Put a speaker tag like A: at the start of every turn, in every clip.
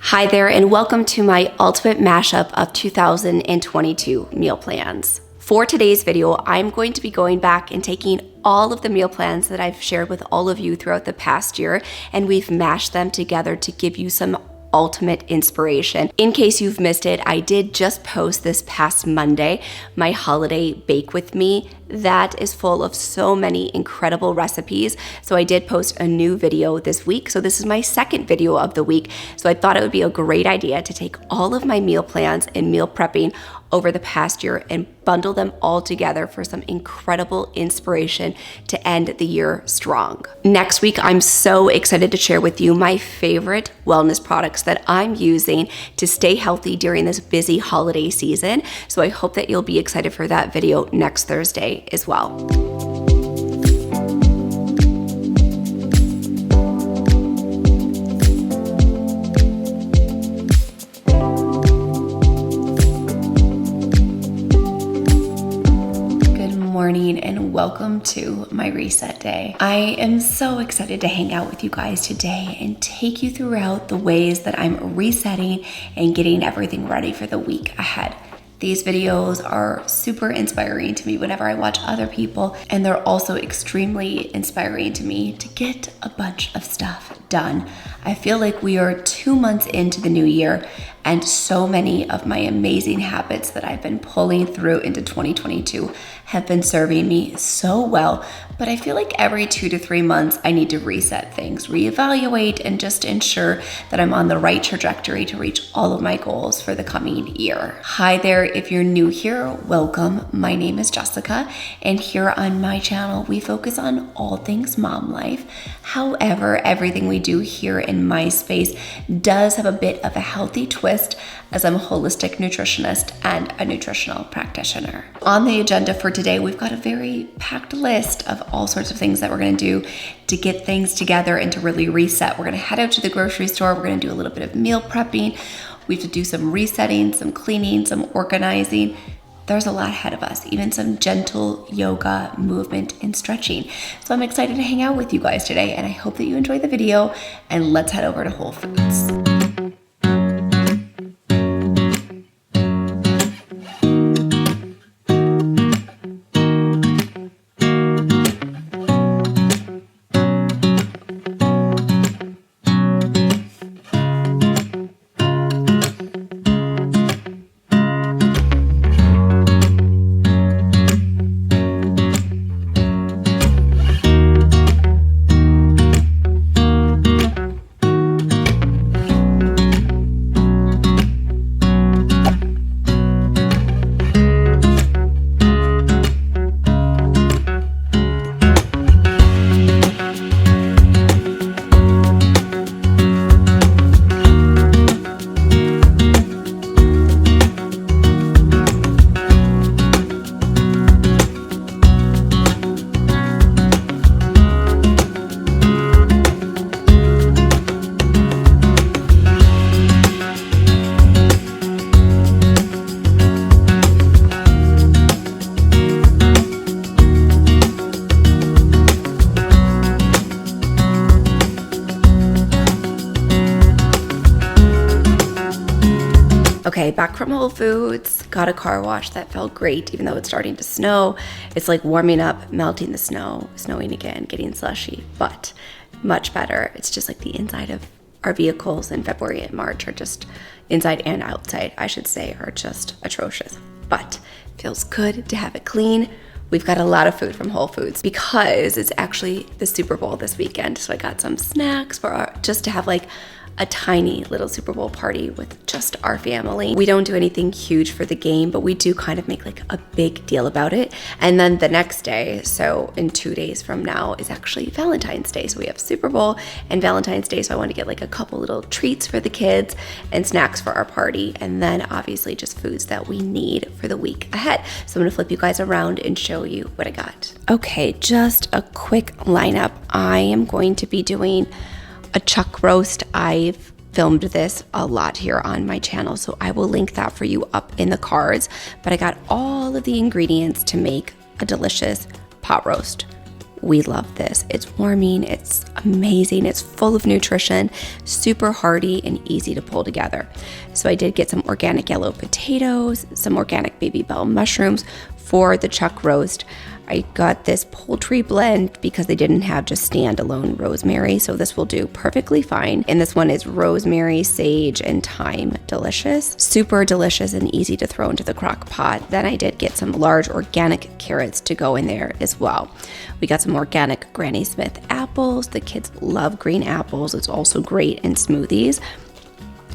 A: Hi there, and welcome to my ultimate mashup of 2022 meal plans. For today's video, I'm going to be going back and taking all of the meal plans that I've shared with all of you throughout the past year, and we've mashed them together to give you some ultimate inspiration. In case you've missed it, I did just post this past Monday my holiday bake with me that is full of so many incredible recipes. So I did post a new video this week. So this is my second video of the week. So I thought it would be a great idea to take all of my meal plans and meal prepping over the past year and bundle them all together for some incredible inspiration to end the year strong. Next week, I'm so excited to share with you my favorite wellness products that I'm using to stay healthy during this busy holiday season. So I hope that you'll be excited for that video next Thursday as well. Morning and welcome to my reset day. I am so excited to hang out with you guys today and take you throughout the ways that I'm resetting and getting everything ready for the week ahead. These videos are super inspiring to me whenever I watch other people, and they're also extremely inspiring to me to get a bunch of stuff done. I feel like we are 2 months into the new year, and so many of my amazing habits that I've been pulling through into 2022 have been serving me so well, but I feel like every 2 to 3 months I need to reset things, reevaluate, and just ensure that I'm on the right trajectory to reach all of my goals for the coming year. Hi there, if you're new here, welcome. My name is Jessica, and here on my channel, we focus on all things mom life. However, everything we do here in my space does have a bit of a healthy twist, as I'm a holistic nutritionist and a nutritional practitioner. On the agenda for today, we've got a very packed list of all sorts of things that we're gonna do to get things together and to really reset. We're gonna head out to the grocery store. We're gonna do a little bit of meal prepping. We have to do some resetting, some cleaning, some organizing. There's a lot ahead of us, even some gentle yoga, movement, and stretching. So I'm excited to hang out with you guys today, and I hope that you enjoy the video, and let's head over to Whole Foods. Okay, back from Whole Foods, got a car wash that felt great, even though it's starting to snow. It's like warming up, melting the snow, snowing again, getting slushy, but much better. It's just like the inside of our vehicles in February and March are just, inside and outside, I should say, are just atrocious. But it feels good to have it clean. We've got a lot of food from Whole Foods because it's actually the Super Bowl this weekend. So I got some snacks for just to have like a tiny little Super Bowl party with just our family. We don't do anything huge for the game, but we do kind of make like a big deal about it. And then the next day, so in 2 days from now, is actually Valentine's Day. So we have Super Bowl and Valentine's Day. So I want to get like a couple little treats for the kids and snacks for our party. And then obviously just foods that we need for the week ahead. So I'm gonna flip you guys around and show you what I got. Okay, just a quick lineup. I am going to be doing a chuck roast. I've filmed this a lot here on my channel, so I will link that for you up in the cards. But I got all of the ingredients to make a delicious pot roast. we love this. It's warming, it's amazing, it's full of nutrition, super hearty and easy to pull together. So I did get some organic yellow potatoes, some organic baby bell mushrooms for the chuck roast. I got this poultry blend because they didn't have just standalone rosemary, so this will do perfectly fine. And this one is rosemary, sage, and thyme delicious. Super delicious and easy to throw into the crock pot. Then I did get some large organic carrots to go in there as well. We got some organic Granny Smith apples. The kids love green apples. It's also great in smoothies.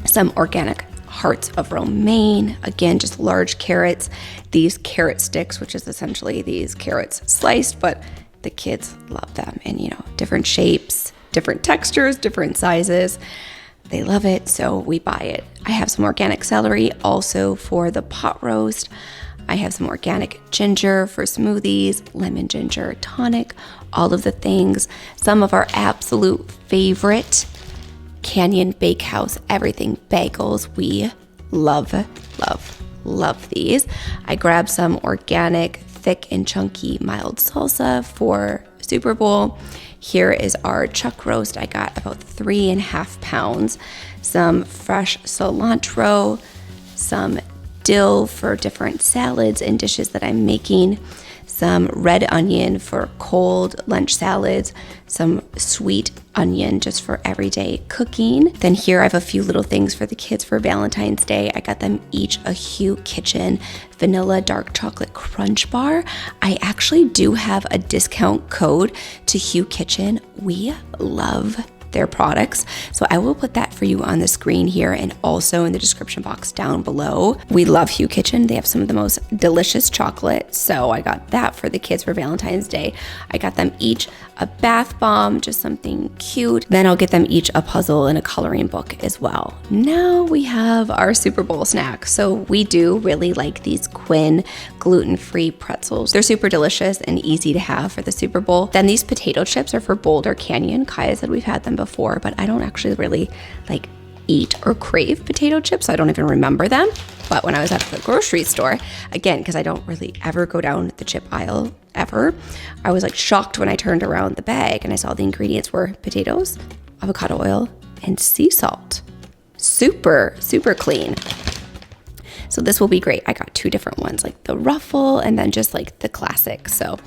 A: Some organic hearts of romaine, again, just large carrots. These carrot sticks, which is essentially these carrots sliced, but the kids love them. And, you know, different shapes, different textures, different sizes. They love it, so we buy it. I have some organic celery also for the pot roast. I have some organic ginger for smoothies, lemon ginger tonic, all of the things. Some of our absolute favorite Canyon Bakehouse everything bagels. We love these. I grabbed some organic thick and chunky mild salsa for Super Bowl. Here is our chuck roast. I got about 3.5 pounds. Some fresh cilantro, some dill for different salads and dishes that I'm making, some red onion for cold lunch salads, some sweet onion just for everyday cooking. Then here I have a few little things for the kids for Valentine's Day. I got them each a Hue Kitchen vanilla dark chocolate crunch bar. I actually do have a discount code to Hue Kitchen. We love their products, so I will put that for you on the screen here and also in the description box down below. We love Hue Kitchen. They have some of the most delicious chocolate, so I got that for the kids for Valentine's Day. I got them each a bath bomb, just something cute. Then I'll get them each a puzzle and a coloring book as well. Now we have our Super Bowl snack. So we do really like these Quinn gluten-free pretzels. They're super delicious and easy to have for the Super Bowl. Then these potato chips are for Boulder Canyon. Kaya said we've had them before, but I don't actually really like eat or crave potato chips, so I don't even remember them. But when I was at the grocery store, again, because I don't really ever go down the chip aisle ever, I was like shocked when I turned around the bag and I saw the ingredients were potatoes, avocado oil, and sea salt. Super, super clean. So this will be great. I got 2 different ones, like the ruffle and then just like the classic. So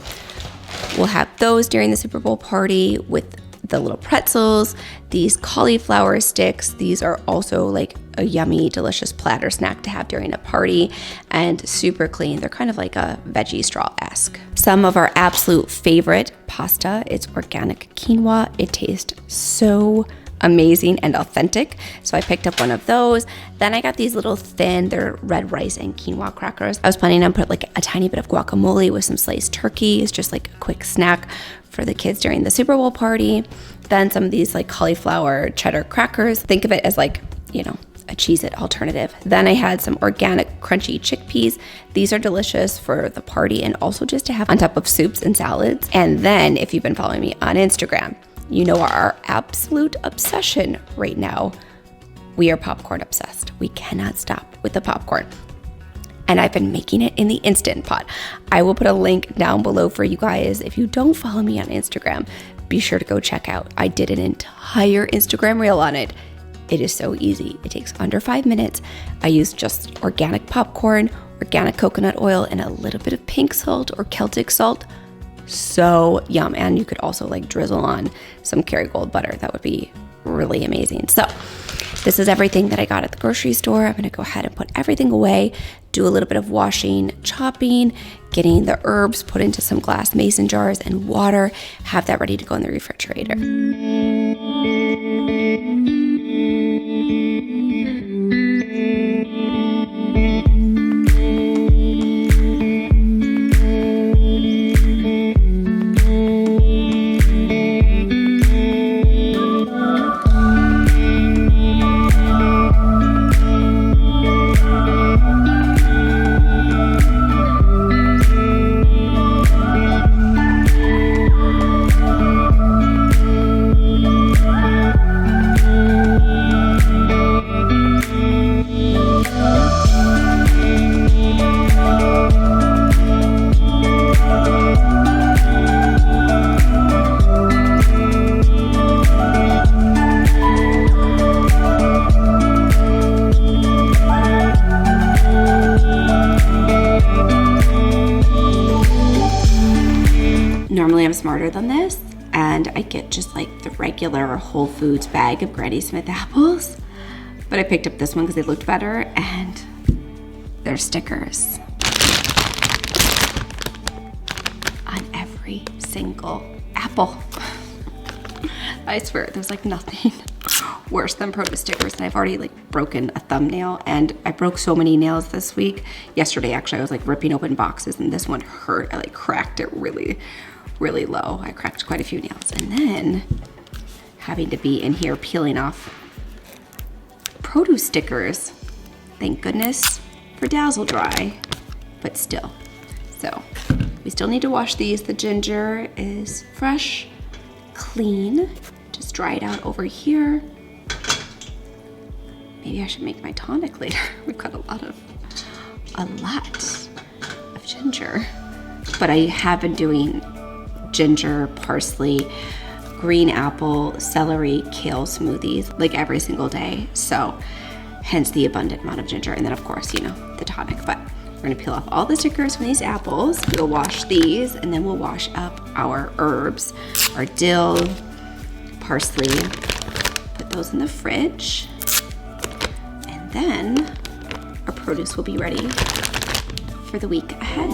A: we'll have those during the Super Bowl party with the little pretzels, these cauliflower sticks. These are also like a yummy, delicious platter snack to have during a party and super clean. They're kind of like a veggie straw-esque. Some of our absolute favorite pasta, it's organic quinoa. It tastes so amazing and authentic. So I picked up one of those. Then I got these little thin, they're red rice and quinoa crackers. I was planning on putting like a tiny bit of guacamole with some sliced turkey. It's just like a quick snack for the kids during the Super Bowl party. Then some of these like cauliflower cheddar crackers. Think of it as like, you know, a Cheez-It alternative. Then I had some organic crunchy chickpeas. These are delicious for the party and also just to have on top of soups and salads. And then if you've been following me on Instagram, you know our absolute obsession right now. We are popcorn obsessed. We cannot stop with the popcorn. And I've been making it in the Instant Pot. I will put a link down below for you guys. If you don't follow me on Instagram, be sure to go check out. I did an entire Instagram reel on it. It is so easy. It takes under 5 minutes. I use just organic popcorn, organic coconut oil, and a little bit of pink salt or Celtic salt. So yum. And you could also like drizzle on some Kerrygold butter. That would be really amazing. So this is everything that I got at the grocery store. I'm going to go ahead and put everything away, do a little bit of washing, chopping, getting the herbs put into some glass mason jars and water, have that ready to go in the refrigerator. smarter than this, and I get just like the regular Whole Foods bag of Granny Smith apples. But I picked up this one because they looked better, and they're stickers on every single apple. I swear, there's like nothing worse than produce stickers, and I've already like broken a thumbnail, and I broke so many nails this week. Yesterday, actually, I was like ripping open boxes, and this one hurt. I like cracked it really, really low. I cracked quite a few nails, and then having to be in here peeling off produce stickers. Thank goodness for Dazzle Dry, but still. So we still need to wash these. The ginger is fresh, clean. Just dry it out over here. Maybe I should make my tonic later. We've got a lot of ginger. But I have been doing ginger, parsley, green apple, celery, kale smoothies like every single day. So hence the abundant amount of ginger. And then of course, you know, the tonic. But we're gonna peel off all the stickers from these apples. We'll wash these, and then we'll wash up our herbs, our dill, parsley, put those in the fridge. And then our produce will be ready for the week ahead.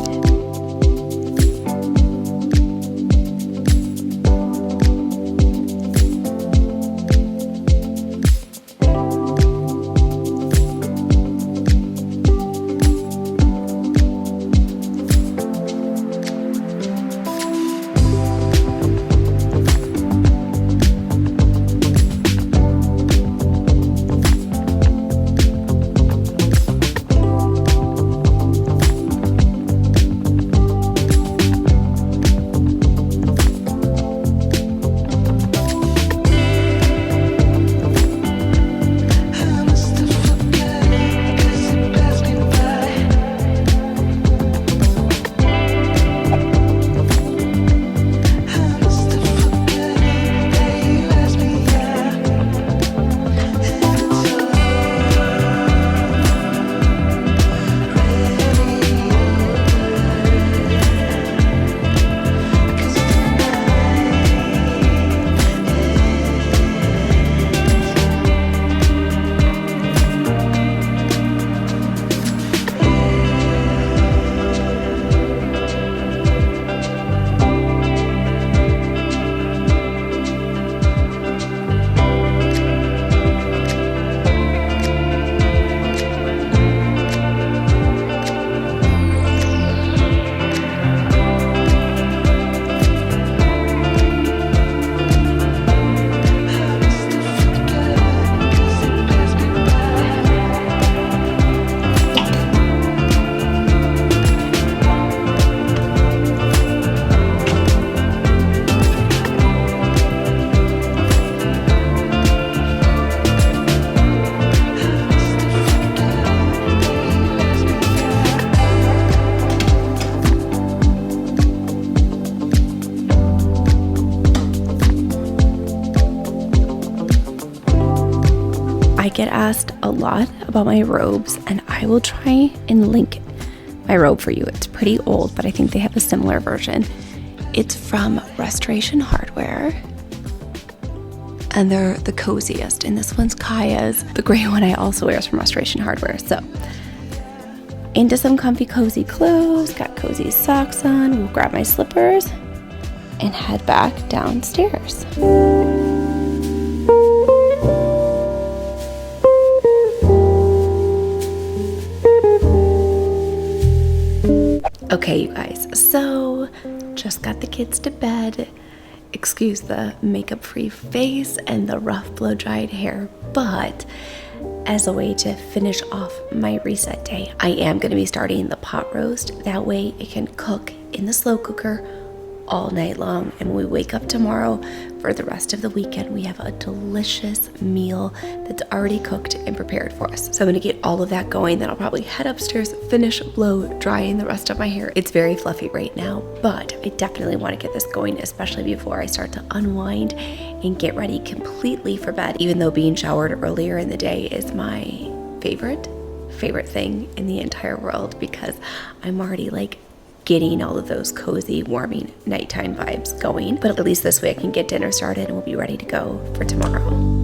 A: I get asked a lot about my robes, and I will try and link my robe for you. It's pretty old, but I think they have a similar version. It's from Restoration Hardware, and they're the coziest, and this one's Kaya's. The gray one I also wear is from Restoration Hardware. So into some comfy cozy clothes, got cozy socks on. We'll grab my slippers and head back downstairs. Okay, you guys, so just got the kids to bed. Excuse the makeup-free face and the rough blow-dried hair, but as a way to finish off my reset day, I am going to be starting the pot roast. That way it can cook in the slow cooker all night long, and when we wake up tomorrow for the rest of the weekend, we have a delicious meal that's already cooked and prepared for us. So I'm gonna get all of that going, then I'll probably head upstairs, finish blow drying the rest of my hair. It's very fluffy right now, but I definitely want to get this going, especially before I start to unwind and get ready completely for bed, even though being showered earlier in the day is my favorite thing in the entire world, because I'm already like getting all of those cozy, warming nighttime vibes going. But at least this way I can get dinner started and we'll be ready to go for tomorrow.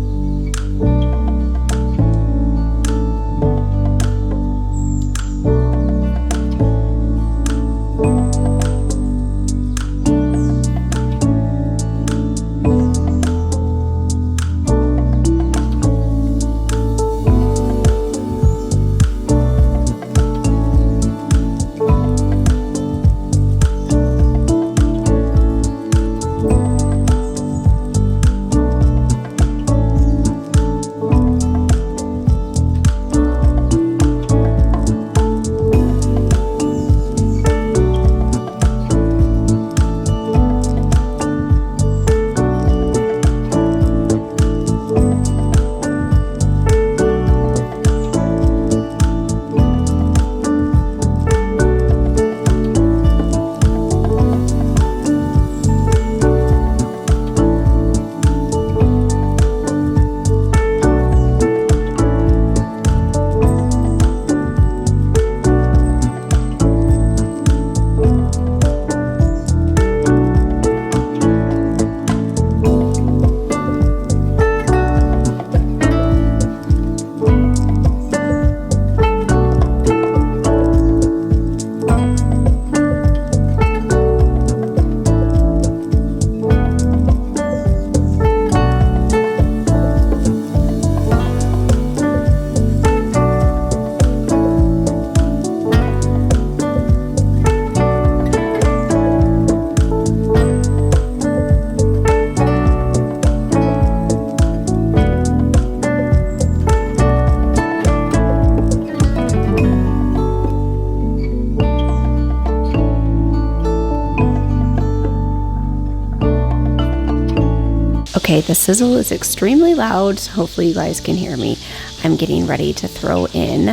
A: Okay, the sizzle is extremely loud, so hopefully you guys can hear me. I'm getting ready to throw in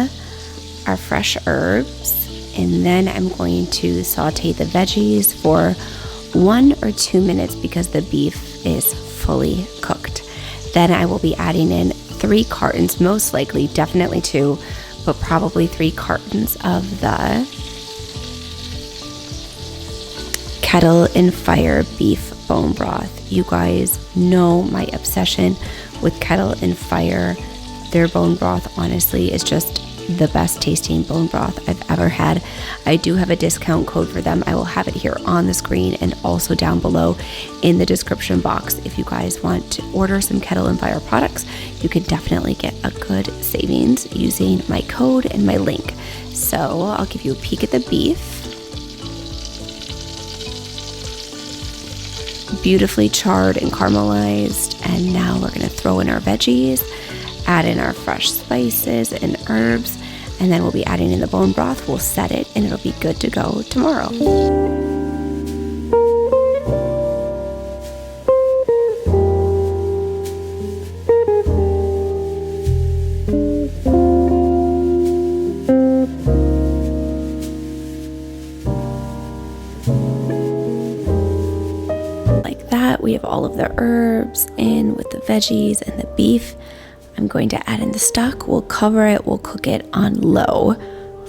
A: our fresh herbs, and then I'm going to saute the veggies for 1 or 2 minutes because the beef is fully cooked. Then I will be adding in 3 cartons, most likely, definitely 2, but probably 3 cartons of the Kettle and Fire beef bone broth. You guys know my obsession with Kettle and Fire. Their bone broth honestly is just the best tasting bone broth I've ever had. I do have a discount code for them. I will have it here on the screen and also down below in the description box. If you guys want to order some Kettle and Fire products, you can definitely get a good savings using my code and my link. So I'll give you a peek at the beef. Beautifully charred and caramelized, and now we're going to throw in our veggies, add in our fresh spices and herbs, and then we'll be adding in the bone broth. We'll set it and it'll be good to go tomorrow. We have all of the herbs in with the veggies and the beef. I'm going to add in the stock. We'll cover it. We'll cook it on low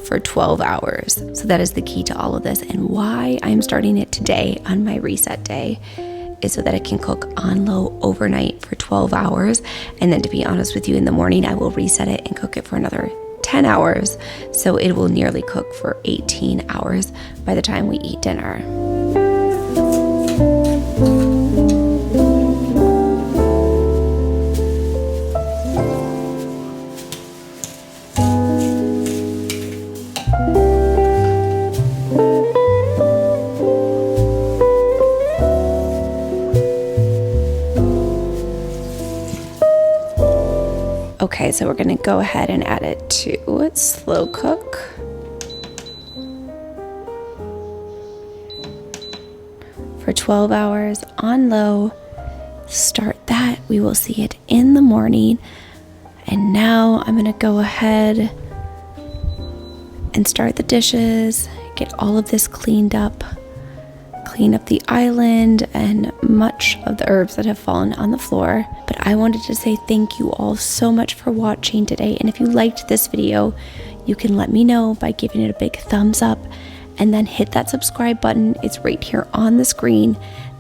A: for 12 hours. So that is the key to all of this. And why I'm starting it today on my reset day is so that it can cook on low overnight for 12 hours. And then to be honest with you, in the morning, I will reset it and cook it for another 10 hours. So it will nearly cook for 18 hours by the time we eat dinner. Okay, so we're gonna go ahead and add it to slow cook. For 12 hours on low. Start that. We will see it in the morning. And now I'm gonna go ahead and start the dishes, get all of this cleaned up, clean up the island and much of the herbs that have fallen on the floor. But I wanted to say thank you all so much for watching today. And if you liked this video, you can let me know by giving it a big thumbs up and then hit that subscribe button. It's right here on the screen.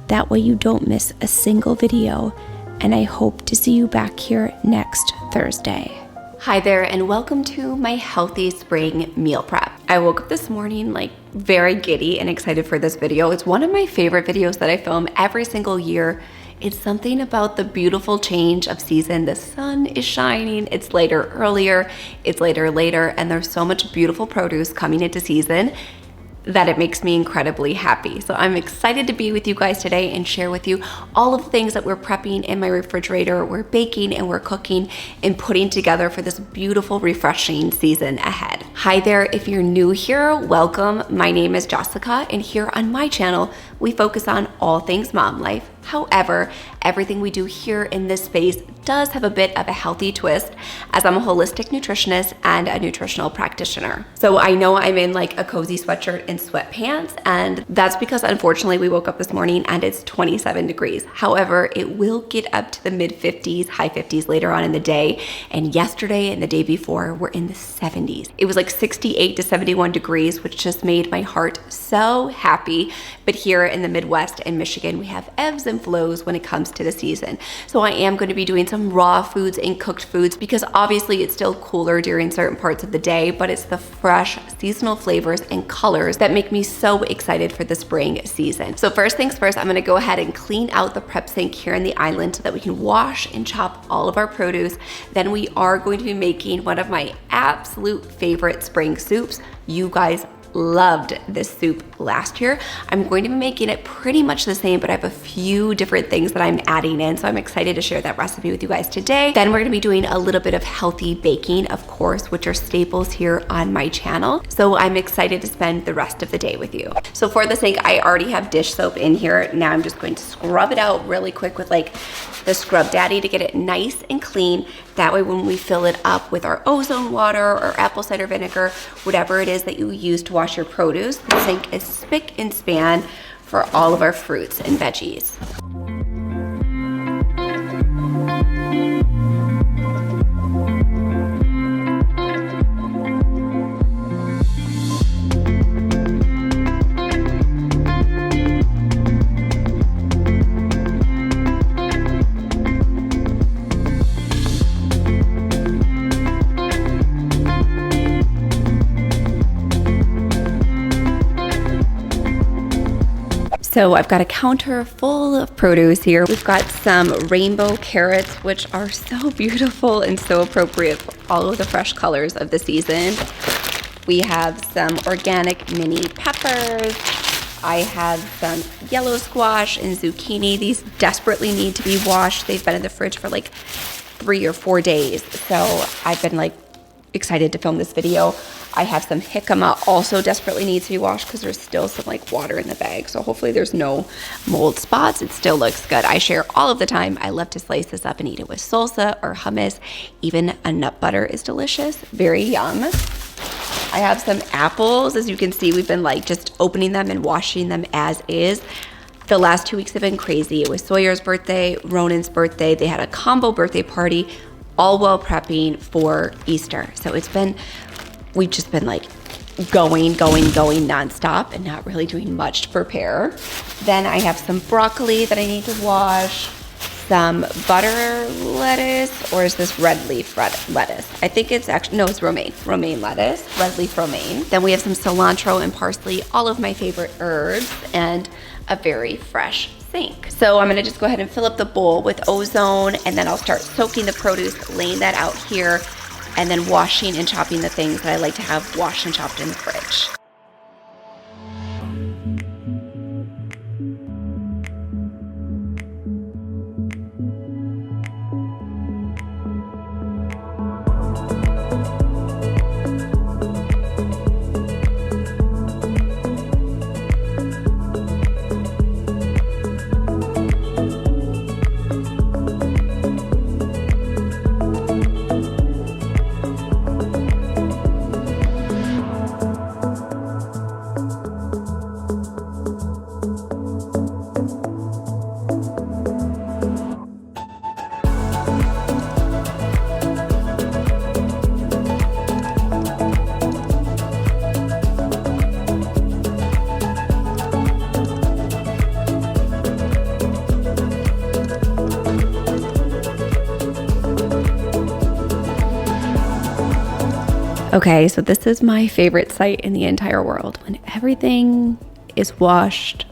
A: That way you don't miss a single video. And I hope to see you back here next Thursday. Hi there, and welcome to my healthy spring meal prep. I woke up this morning like very giddy and excited for this video. It's one of my favorite videos that I film every single year. It's something about the beautiful change of season. The sun is shining, it's later earlier, it's later later, and there's so much beautiful produce coming into season that it makes me incredibly happy. So I'm excited to be with you guys today and share with you all of the things that we're prepping in my refrigerator, we're baking and we're cooking and putting together for this beautiful, refreshing season ahead. Hi there, if you're new here, welcome. My name is Jessica, and here on my channel, we focus on all things mom life. However, everything we do here in this space does have a bit of a healthy twist, as I'm a holistic nutritionist and a nutritional practitioner. So I know I'm in like a cozy sweatshirt and sweatpants, and that's because unfortunately we woke up this morning and it's 27 degrees. However, it will get up to the mid 50s, high 50s later on in the day. And yesterday and the day before were in the 70s. It was like 68 to 71 degrees, which just made my heart so happy. But here in the Midwest and Michigan, we have ebbs and flows when it comes to the season. So I am going to be doing some raw foods and cooked foods because obviously it's still cooler during certain parts of the day, but it's the fresh seasonal flavors and colors that make me so excited for the spring season. So first things first, I'm going to go ahead and clean out the prep sink here in the island so that we can wash and chop all of our produce. Then we are going to be making one of my absolute favorite spring soups. You guys loved this soup last year. I'm going to be making it pretty much the same, but I have a few different things that I'm adding in, so I'm excited to share that recipe with you guys today. Then we're gonna be doing a little bit of healthy baking, of course, which are staples here on my channel. So I'm excited to spend the rest of the day with you. So for the sink, I already have dish soap in here. Now I'm just going to scrub it out really quick with like the Scrub Daddy to get it nice and clean. That way when we fill it up with our ozone water or apple cider vinegar, whatever it is that you use to wash your produce, the sink is spick and span for all of our fruits and veggies. So I've got a counter full of produce here. We've got some rainbow carrots, which are so beautiful and so appropriate for all of the fresh colors of the season. We have some organic mini peppers. I have some yellow squash and zucchini. These desperately need to be washed. They've been in the fridge for like 3 or 4 days. So I've been like excited to film this video. I have some jicama, also desperately needs to be washed because there's still some like water in the bag. So hopefully there's no mold spots. It still looks good. I share all of the time. I love to slice this up and eat it with salsa or hummus. Even a nut butter is delicious. Very yum. I have some apples. As you can see, we've been like just opening them and washing them as is. The last 2 weeks have been crazy. It was Sawyer's birthday, Ronan's birthday. They had a combo birthday party, all while prepping for Easter. So we've just been like going nonstop and not really doing much to prepare. Then I have some broccoli that I need to wash, some butter lettuce, or is this red leaf lettuce? I think it's actually, no, it's romaine lettuce, red leaf romaine. Then we have some cilantro and parsley, all of my favorite herbs, and a very fresh sink. So I'm gonna just go ahead and fill up the bowl with ozone, and then I'll start soaking the produce, laying that out here, and then washing and chopping the things that I like to have washed and chopped in the fridge. Okay, so this is my favorite sight in the entire world. When everything is washed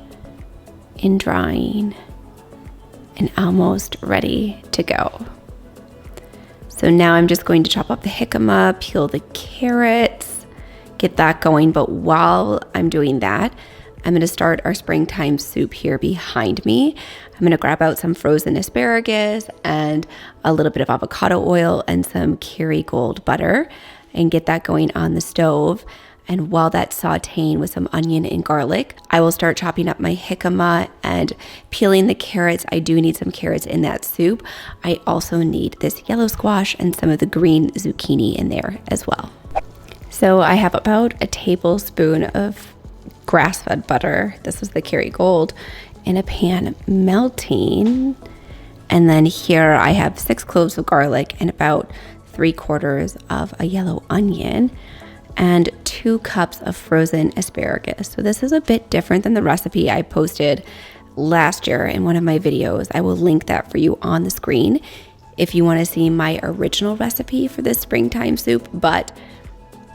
A: and drying and almost ready to go. So now I'm just going to chop up the jicama, peel the carrots, get that going. But while I'm doing that, I'm gonna start our springtime soup here behind me. I'm gonna grab out some frozen asparagus and a little bit of avocado oil and some Kerrygold butter and get that going on the stove. And while that's sauteing with some onion and garlic, I will start chopping up my jicama and peeling the carrots. I do need some carrots in that soup. I also need this yellow squash and some of the green zucchini in there as well. So I have about a tablespoon of grass-fed butter. This was the Kerrygold in a pan melting. And then here I have 6 cloves of garlic and about 3/4 of a yellow onion and 2 cups of frozen asparagus. So this is a bit different than the recipe I posted last year in one of my videos. I will link that for you on the screen if you want to see my original recipe for this springtime soup, but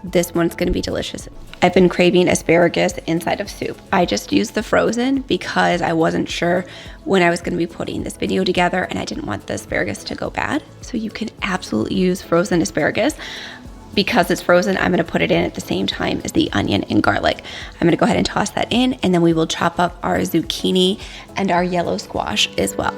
A: this one's going to be delicious. I've been craving asparagus inside of soup. I just used the frozen because I wasn't sure when I was going to be putting this video together and I didn't want the asparagus to go bad. So you can absolutely use frozen asparagus. Because it's frozen, I'm going to put it in at the same time as the onion and garlic. I'm going to go ahead and toss that in, and then we will chop up our zucchini and our yellow squash as well.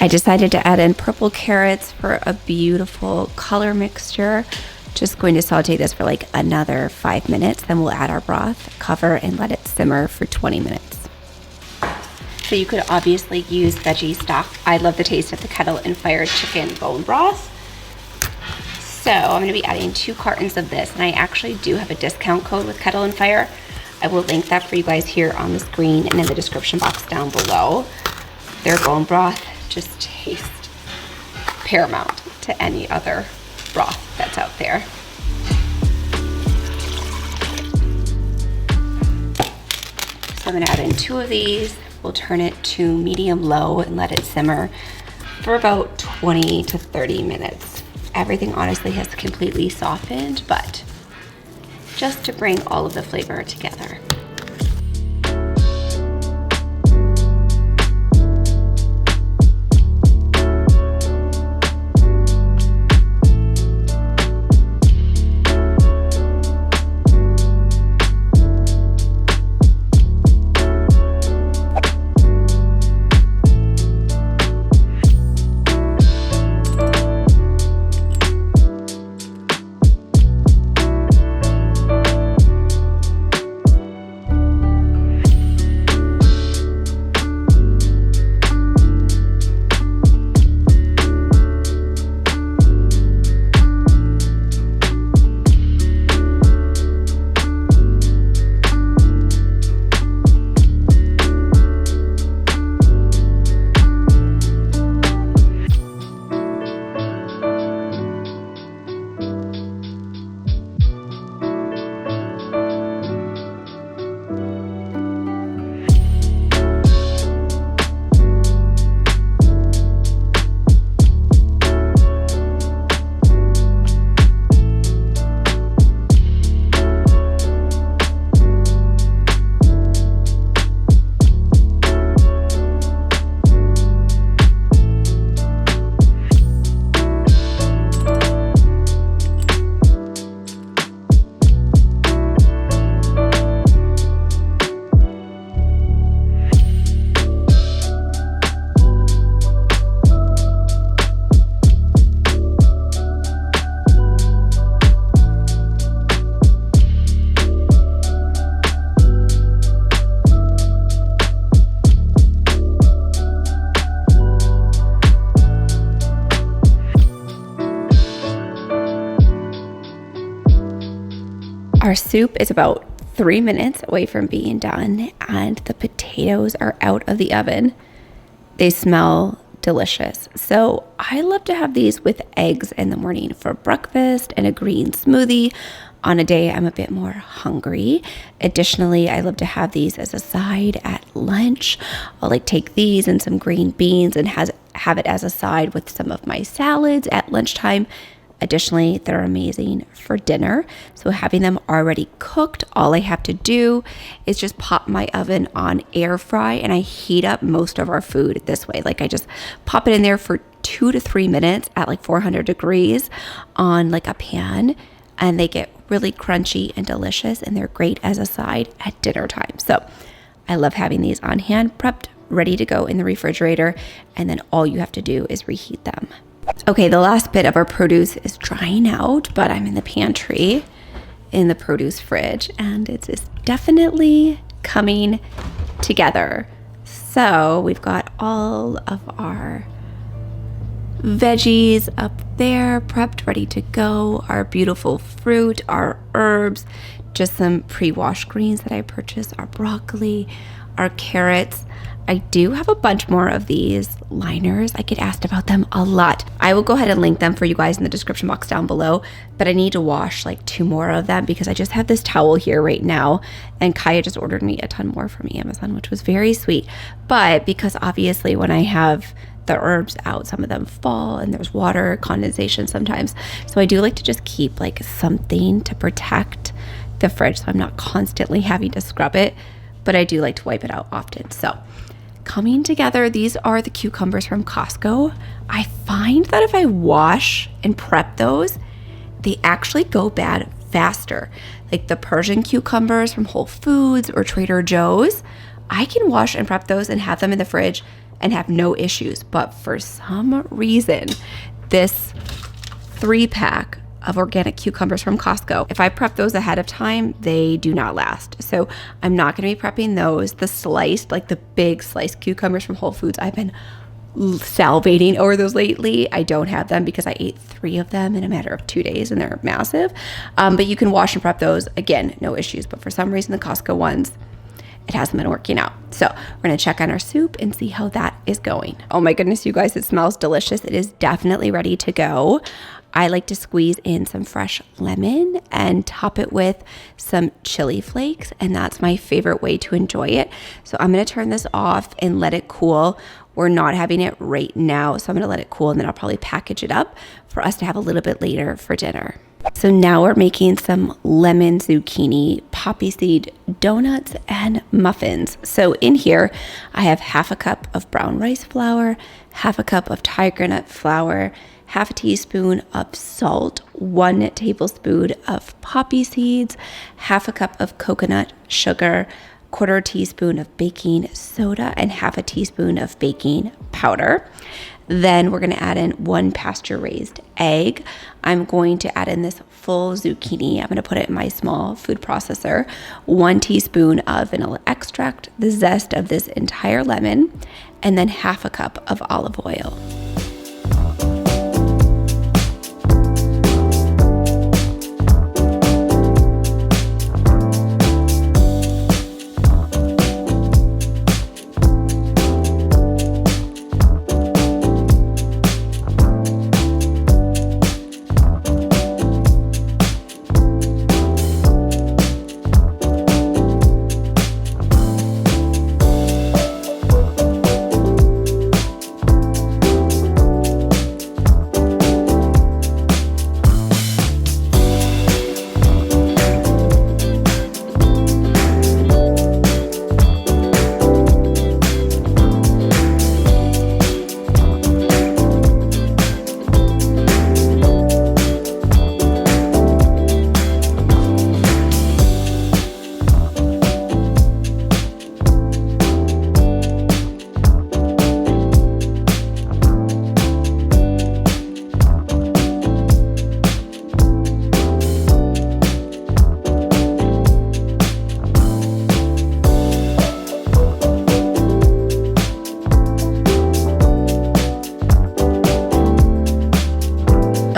A: I decided to add in purple carrots for a beautiful color mixture. Just going to saute this for like another 5 minutes. Then we'll add our broth, cover, and let it simmer for 20 minutes. So you could obviously use veggie stock. I love the taste of the Kettle and Fire chicken bone broth. So I'm going to be adding 2 cartons of this, and I actually do have a discount code with Kettle and Fire. I will link that for you guys here on the screen and in the description box down below. Their bone broth just tastes paramount to any other broth that's out there. So I'm going to add in 2 of these. We'll turn it to medium-low and let it simmer for about 20 to 30 minutes. Everything honestly has completely softened, but just to bring all of the flavor together. Our soup is about 3 minutes away from being done, and the potatoes are out of the oven. They smell delicious. So I love to have these with eggs in the morning for breakfast and a green smoothie on a day I'm a bit more hungry. Additionally, I love to have these as a side at lunch. I'll like take these and some green beans and have it as a side with some of my salads at lunchtime. Additionally, they're amazing for dinner. So having them already cooked, all I have to do is just pop my oven on air fry, and I heat up most of our food this way. Like I just pop it in there for 2 to 3 minutes at like 400 degrees on like a pan, and they get really crunchy and delicious, and they're great as a side at dinner time. So I love having these on hand, prepped, ready to go in the refrigerator, and then all you have to do is reheat them. Okay, the last bit of our produce is drying out, but I'm in the pantry in the produce fridge, and it's definitely coming together. So we've got all of our veggies up there, prepped, ready to go. Our beautiful fruit, our herbs, just some pre-washed greens that I purchased, our broccoli, our carrots. I do have a bunch more of these liners. I get asked about them a lot. I will go ahead and link them for you guys in the description box down below, but I need to wash like 2 more of them because I just have this towel here right now, and Kaya just ordered me a ton more from Amazon, which was very sweet. But because obviously when I have the herbs out, some of them fall and there's water condensation sometimes. So I do like to just keep like something to protect the fridge so I'm not constantly having to scrub it, but I do like to wipe it out often. So coming together, these are the cucumbers from Costco. I find that if I wash and prep those, they actually go bad faster. Like the Persian cucumbers from Whole Foods or Trader Joe's, I can wash and prep those and have them in the fridge and have no issues. But for some reason, this 3-pack of organic cucumbers from Costco, if I prep those ahead of time, they do not last. So I'm not going to be prepping those. The sliced, like the big sliced cucumbers from Whole Foods, I've been salivating over those lately. I don't have them because I ate 3 of them in a matter of 2 days, and they're massive. But you can wash and prep those. Again, no issues. But for some reason, the Costco ones, it hasn't been working out. So we're going to check on our soup and see how that is going. Oh my goodness, you guys, it smells delicious. It is definitely ready to go. I like to squeeze in some fresh lemon and top it with some chili flakes, and that's my favorite way to enjoy it. So I'm going to turn this off and let it cool. We're not having it right now, so I'm going to let it cool, and then I'll probably package it up for us to have a little bit later for dinner. So now we're making some lemon zucchini poppy seed donuts and muffins. So in here, I have 1/2 cup of brown rice flour, 1/2 cup of tiger nut flour, 1/2 teaspoon of salt, 1 tablespoon of poppy seeds, 1/2 cup of coconut sugar, 1/4 teaspoon of baking soda, and 1/2 teaspoon of baking powder. Then we're going to add in 1 pasture-raised egg. I'm going to add in this full zucchini. I'm going to put it in my small food processor. 1 teaspoon of vanilla extract, the zest of this entire lemon, and then 1/2 cup of olive oil.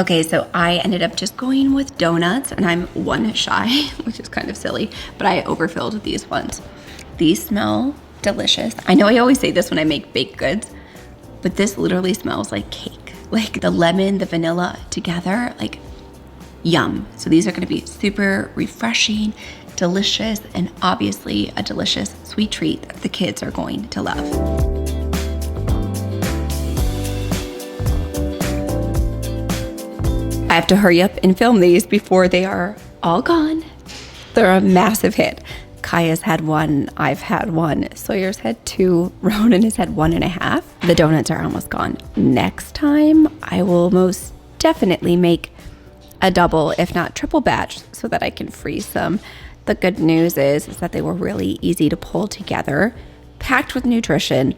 A: Okay, so I ended up just going with donuts, and I'm one shy, which is kind of silly, but I overfilled these ones. These smell delicious. I know I always say this when I make baked goods, but this literally smells like cake. Like the lemon, the vanilla together, like yum. So these are gonna be super refreshing, delicious, and obviously a delicious sweet treat that the kids are going to love. I have to hurry up and film these before they are all gone. They're a massive hit. Kaya's had one, I've had one, Sawyer's had two, Ronan has had 1.5. The donuts are almost gone. Next time, I will most definitely make a double, if not triple batch, so that I can freeze some. The good news is that they were really easy to pull together, packed with nutrition,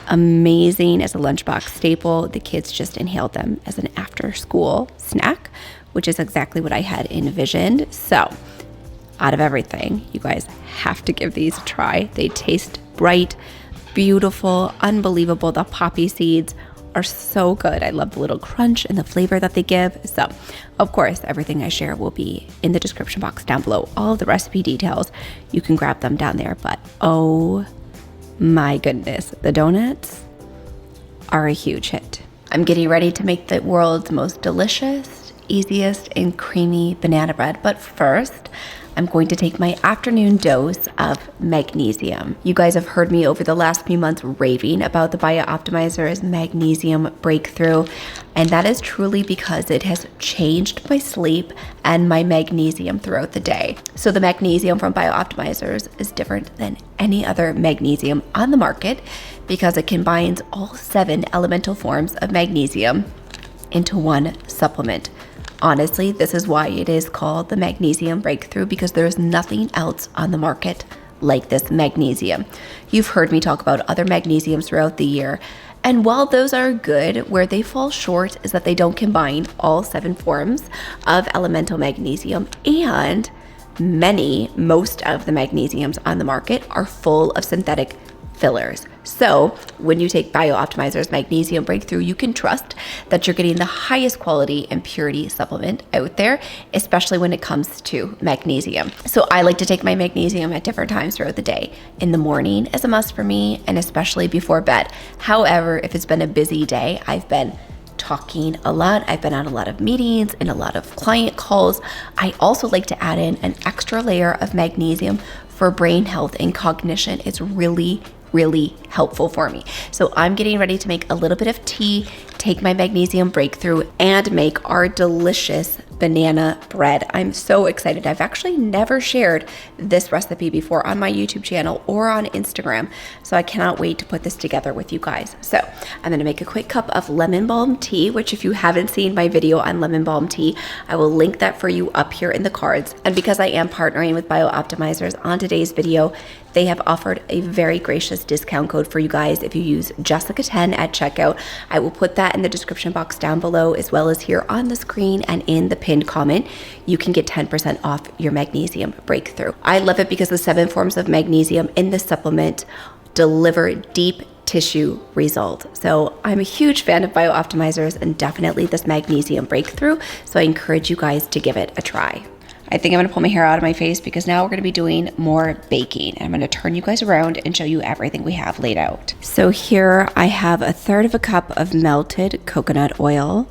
A: amazing as a lunchbox staple. The kids just inhaled them as an after school snack, which is exactly what I had envisioned. So out of everything, you guys have to give these a try. They taste bright, beautiful, unbelievable. The poppy seeds are so good. I love the little crunch and the flavor that they give. So of course, everything I share will be in the description box down below. All of the recipe details, you can grab them down there. But oh my goodness, the donuts are a huge hit. I'm getting ready to make the world's most delicious, easiest, and creamy banana bread. But first, I'm going to take my afternoon dose of magnesium. You guys have heard me over the last few months raving about the BioOptimizer's magnesium breakthrough, and that is truly because it has changed my sleep and my magnesium throughout the day. So the magnesium from BioOptimizers is different than any other magnesium on the market because it combines all 7 elemental forms of magnesium into one supplement. Honestly, this is why it is called the magnesium breakthrough, because there's nothing else on the market like this magnesium. You've heard me talk about other magnesiums throughout the year, and while those are good, where they fall short is that they don't combine all 7 forms of elemental magnesium, and most of the magnesiums on the market are full of synthetic fillers. So when you take BioOptimizer's magnesium breakthrough, you can trust that you're getting the highest quality and purity supplement out there, especially when it comes to magnesium. So I like to take my magnesium at different times throughout the day. In the morning is a must for me, and especially before bed. However, if it's been a busy day, I've been talking a lot, I've been on a lot of meetings and a lot of client calls, I also like to add in an extra layer of magnesium for brain health and cognition. It's really helpful for me. So I'm getting ready to make a little bit of tea, take my magnesium breakthrough, and make our delicious banana bread. I'm so excited. I've actually never shared this recipe before on my YouTube channel or on Instagram, so I cannot wait to put this together with you guys. So I'm gonna make a quick cup of lemon balm tea, which if you haven't seen my video on lemon balm tea, I will link that for you up here in the cards. And because I am partnering with BioOptimizers on today's video, they have offered a very gracious discount code for you guys if you use Jessica10 at checkout. I will put that in the description box down below, as well as here on the screen and in the pinned comment. You can get 10% off your magnesium breakthrough. I love it because the 7 forms of magnesium in this supplement deliver deep tissue results. So I'm a huge fan of BioOptimizers and definitely this magnesium breakthrough. So I encourage you guys to give it a try. I think I'm gonna pull my hair out of my face because now we're gonna be doing more baking. I'm gonna turn you guys around and show you everything we have laid out. So here I have 1/3 cup of melted coconut oil.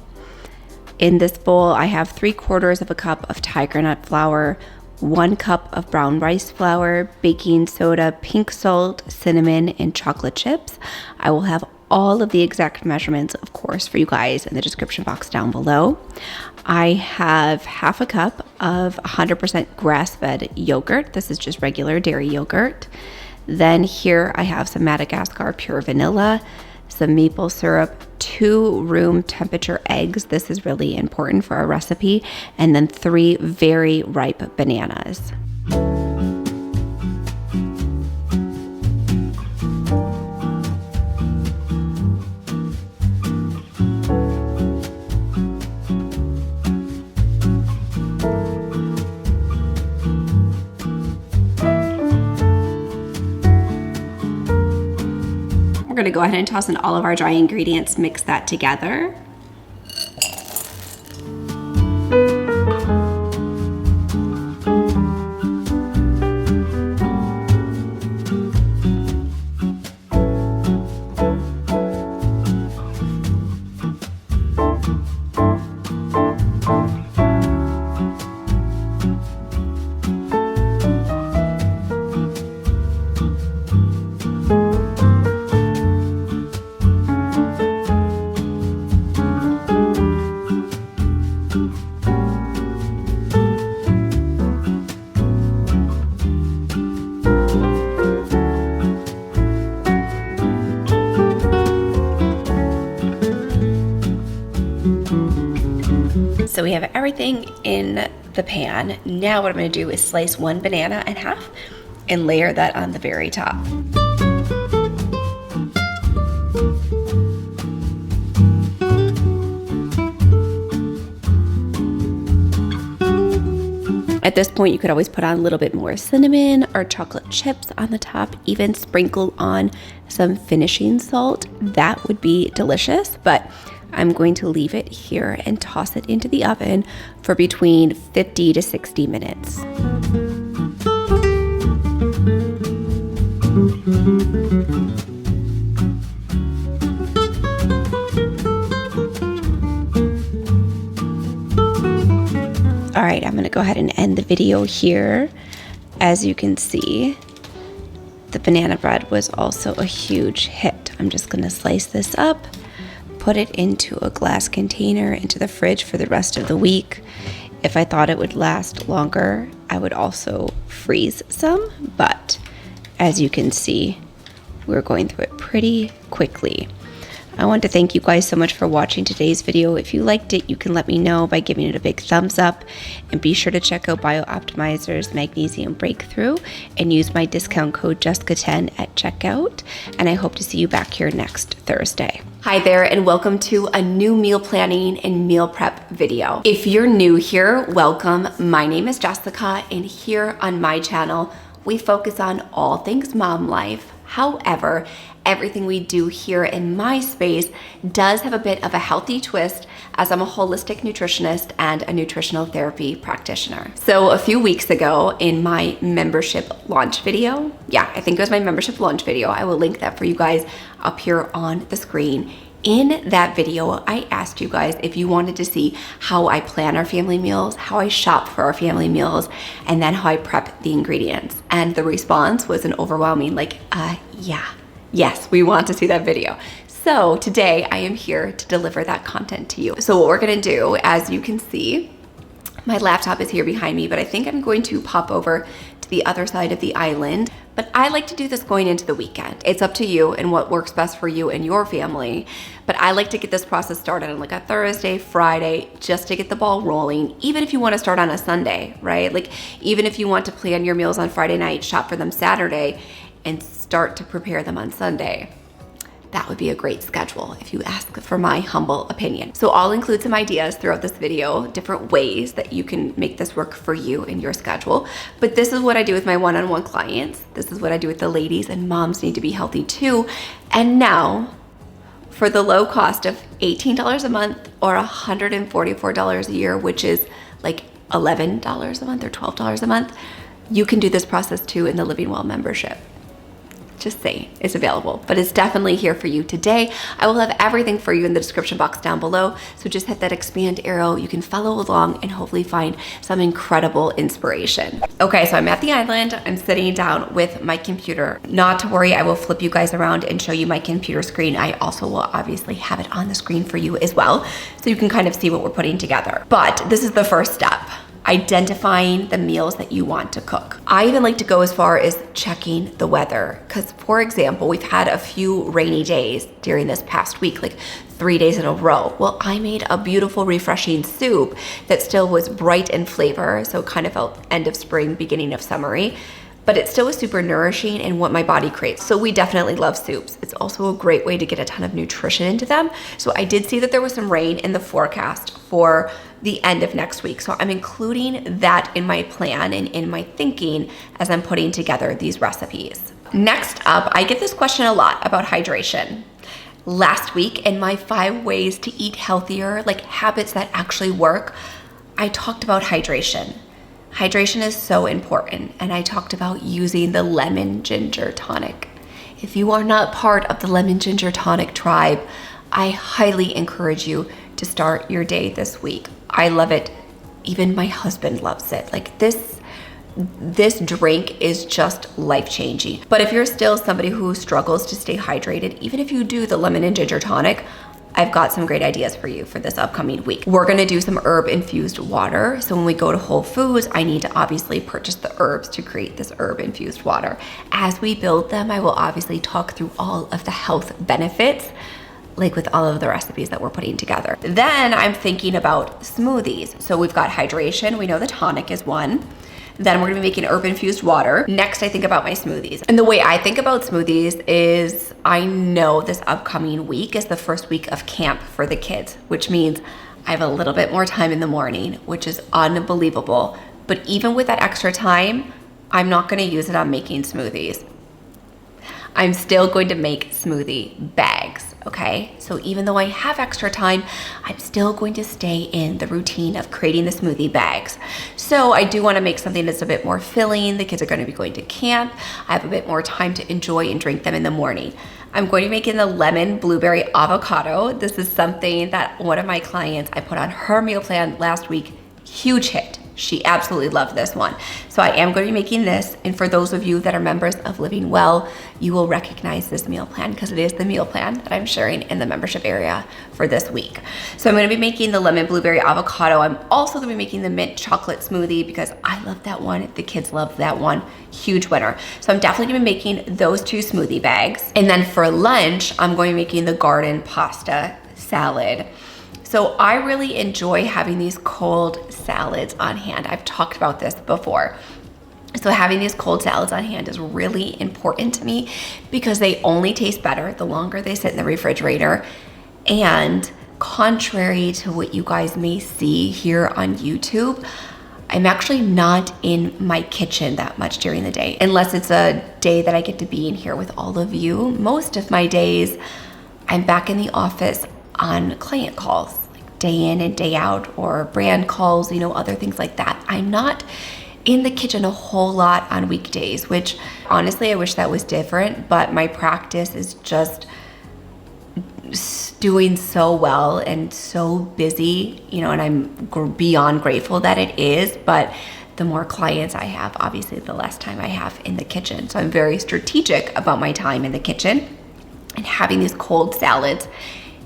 A: In this bowl, I have 3/4 cup of tiger nut flour, 1 cup of brown rice flour, baking soda, pink salt, cinnamon, and chocolate chips. I will have all of the exact measurements, of course, for you guys in the description box down below. I have 1/2 cup of 100% grass-fed yogurt. This is just regular dairy yogurt. Then here I have some Madagascar pure vanilla, some maple syrup, 2 room temperature eggs. This is really important for our recipe. And then 3 very ripe bananas. We're gonna go ahead and toss in all of our dry ingredients, mix that together. So we have everything in the pan. Now what I'm gonna do is slice one banana in half and layer that on the very top. At this point, you could always put on a little bit more cinnamon or chocolate chips on the top, even sprinkle on some finishing salt. That would be delicious, but I'm going to leave it here and toss it into the oven for between 50 to 60 minutes. All right, I'm gonna go ahead and end the video here. As you can see, the banana bread was also a huge hit. I'm just gonna slice this up, put it into a glass container into the fridge for the rest of the week. If I thought it would last longer, I would also freeze some, but as you can see, we're going through it pretty quickly. I want to thank you guys so much for watching today's video. If you liked it, you can let me know by giving it a big thumbs up, and be sure to check out BioOptimizer's Magnesium Breakthrough and use my discount code Jessica10 at checkout, and I hope to see you back here next Thursday. Hi there, and welcome to a new meal planning and meal prep video. If you're new here, welcome. My name is Jessica, and here on my channel, we focus on all things mom life. However, everything we do here in my space does have a bit of a healthy twist, as I'm a holistic nutritionist and a nutritional therapy practitioner. So a few weeks ago in my membership launch video, I think it was my membership launch video, I will link that for you guys up here on the screen. In that video, I asked you guys if you wanted to see how I plan our family meals, how I shop for our family meals, and then how I prep the ingredients. And the response was an overwhelming yes, we want to see that video. So today I am here to deliver that content to you. So what we're gonna do, as you can see, my laptop is here behind me, but I think I'm going to pop over to the other side of the island. But I like to do this going into the weekend. It's up to you and what works best for you and your family. But I like to get this process started on like a Thursday, Friday, just to get the ball rolling. Even if you want to start on a Sunday, right? Like even if you want to plan your meals on Friday night, shop for them Saturday, and start to prepare them on Sunday. That would be a great schedule if you ask for my humble opinion. So I'll include some ideas throughout this video, different ways that you can make this work for you and your schedule. But this is what I do with my one-on-one clients. This is what I do with the ladies, and moms need to be healthy too. And now, for the low cost of $18 a month or $144 a year, which is like $11 a month or $12 a month, you can do this process too in the Living Well membership. Just saying, it's available, but it's definitely here for you today. I will have everything for you in the description box down below, so just hit that expand arrow. You can follow along and hopefully find some incredible inspiration. Okay, so I'm at the island. I'm sitting down with my computer. Not to worry, I will flip you guys around and show you my computer screen. I also will obviously have it on the screen for you as well, so you can kind of see what we're putting together. But this is the first step. Identifying the meals that you want to cook. I even like to go as far as checking the weather, because for example, we've had a few rainy days during this past week, like 3 days in a row. Well, I made a beautiful, refreshing soup that still was bright in flavor, so it kind of felt end of spring, beginning of summery, but it still was super nourishing and what my body craves. So we definitely love soups. It's also a great way to get a ton of nutrition into them. So I did see that there was some rain in the forecast for the end of next week. So I'm including that in my plan and in my thinking as I'm putting together these recipes. Next up, I get this question a lot about hydration. Last week in my 5 ways to eat healthier, like habits that actually work, I talked about hydration. Hydration is so important, and I talked about using the lemon ginger tonic. If you are not part of the lemon ginger tonic tribe, I highly encourage you to start your day this week. I love it. Even my husband loves it. Like this drink is just life-changing. But if you're still somebody who struggles to stay hydrated, even if you do the lemon and ginger tonic, I've got some great ideas for you for this upcoming week. We're gonna do some herb-infused water. So when we go to Whole Foods, I need to obviously purchase the herbs to create this herb-infused water. As we build them, I will obviously talk through all of the health benefits, like with all of the recipes that we're putting together. Then I'm thinking about smoothies. So we've got hydration. We know the tonic is one. Then we're gonna be making herb infused water. Next, I think about my smoothies. And the way I think about smoothies is I know this upcoming week is the first week of camp for the kids, which means I have a little bit more time in the morning, which is unbelievable. But even with that extra time, I'm not gonna use it on making smoothies. I'm still going to make smoothie bags, okay? So even though I have extra time, I'm still going to stay in the routine of creating the smoothie bags. So I do wanna make something that's a bit more filling. The kids are gonna be going to camp. I have a bit more time to enjoy and drink them in the morning. I'm going to be making the lemon blueberry avocado. This is something that one of my clients, I put on her meal plan last week, huge hit. She absolutely loved this one. So I am going to be making this. And for those of you that are members of Living Well, you will recognize this meal plan because it is the meal plan that I'm sharing in the membership area for this week. So I'm going to be making the lemon blueberry avocado. I'm also going to be making the mint chocolate smoothie because I love that one. The kids love that one. Huge winner. So I'm definitely going to be making those 2 smoothie bags. And then for lunch, I'm going to be making the garden pasta salad. So I really enjoy having these cold salads on hand. I've talked about this before. So having these cold salads on hand is really important to me because they only taste better the longer they sit in the refrigerator. And contrary to what you guys may see here on YouTube, I'm actually not in my kitchen that much during the day, unless it's a day that I get to be in here with all of you. Most of my days, I'm back in the office on client calls, like day in and day out, or brand calls, you know, other things like that. I'm not in the kitchen a whole lot on weekdays, which honestly, I wish that was different, but my practice is just doing so well and so busy, you know, and I'm beyond grateful that it is, but the more clients I have, obviously the less time I have in the kitchen. So I'm very strategic about my time in the kitchen, and having these cold salads,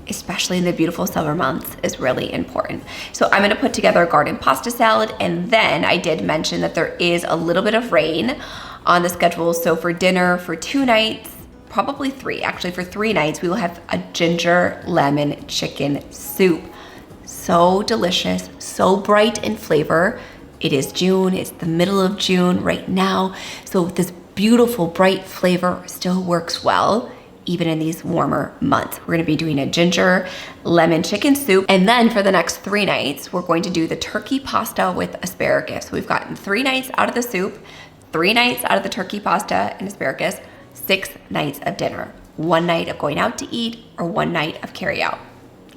A: especially in the beautiful summer months, is really important. So I'm gonna put together a garden pasta salad, and then I did mention that there is a little bit of rain on the schedule. So for dinner, for 2 nights, probably 3, actually for 3 nights, we will have a ginger lemon chicken soup. So delicious, so bright in flavor. It is June, it's the middle of June right now. So this beautiful bright flavor still works well even in these warmer months. We're gonna be doing a ginger lemon chicken soup. And then for the next 3 nights, we're going to do the turkey pasta with asparagus. So we've gotten 3 nights out of the soup, 3 nights out of the turkey pasta and asparagus, 6 nights of dinner. 1 night of going out to eat or 1 night of carry out.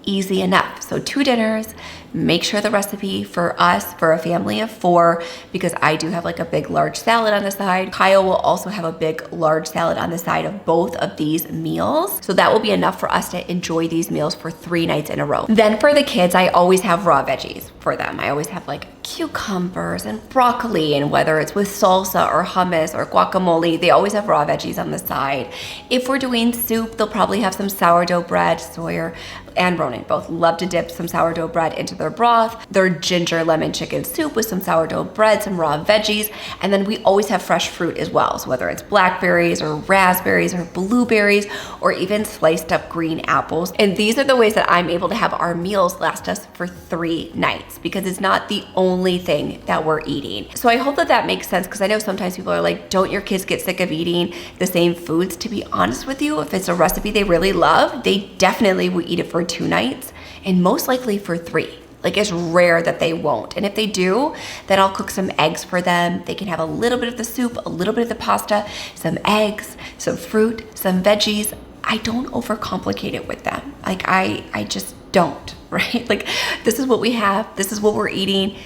A: Easy enough. So 2 dinners. Make sure the recipe for us, for a family of 4, because I do have like a big large salad on the side. Kyle will also have a big large salad on the side of both of these meals. So that will be enough for us to enjoy these meals for 3 nights in a row. Then for the kids, I always have raw veggies for them. I always have like cucumbers and broccoli, and whether it's with salsa or hummus or guacamole, they always have raw veggies on the side. If we're doing soup, they'll probably have some sourdough bread. Sawyer and Ronan both love to dip some sourdough bread into their broth, their ginger lemon chicken soup with some sourdough bread, some raw veggies, and then we always have fresh fruit as well. So whether it's blackberries or raspberries or blueberries or even sliced up green apples. And these are the ways that I'm able to have our meals last us for 3 nights, because it's not the only thing that we're eating. So I hope that that makes sense, because I know sometimes people are like, don't your kids get sick of eating the same foods? To be honest with you, if it's a recipe they really love, they definitely will eat it for 2 nights and most likely for 3. Like, it's rare that they won't. And if they do, then I'll cook some eggs for them. They can have a little bit of the soup, a little bit of the pasta, some eggs, some fruit, some veggies. I don't overcomplicate it with them. Like, I just don't, right? Like, this is what we have. This is what we're eating.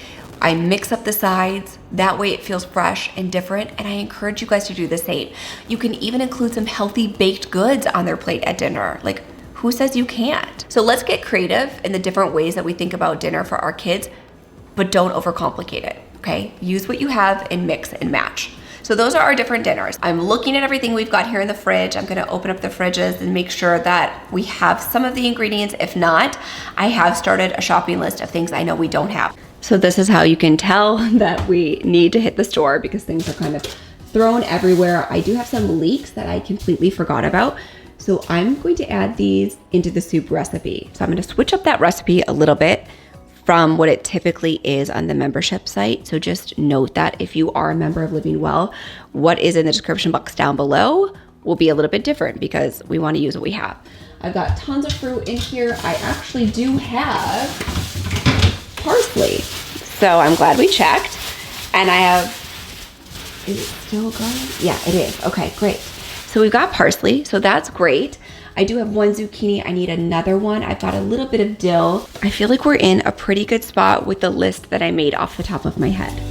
A: I mix up the sides. That way it feels fresh and different. And I encourage you guys to do the same. You can even include some healthy baked goods on their plate at dinner. Like, who says you can't? So let's get creative in the different ways that we think about dinner for our kids, but don't overcomplicate it, okay? Use what you have and mix and match. So those are our different dinners. I'm looking at everything we've got here in the fridge. I'm gonna open up the fridges and make sure that we have some of the ingredients. If not, I have started a shopping list of things I know we don't have. So this is how you can tell that we need to hit the store, because things are kind of thrown everywhere. I do have some leeks that I completely forgot about. So I'm going to add these into the soup recipe. So I'm going to switch up that recipe a little bit from what it typically is on the membership site. So just note that if you are a member of Living Well, what is in the description box down below will be a little bit different because we want to use what we have. I've got tons of fruit in here. I actually do have parsley. So I'm glad we checked. And I have, is it still going? Yeah, it is. Okay, great. So we've got parsley, so that's great. I do have one zucchini. I need another one. I've got a little bit of dill. I feel like we're in a pretty good spot with the list that I made off the top of my head.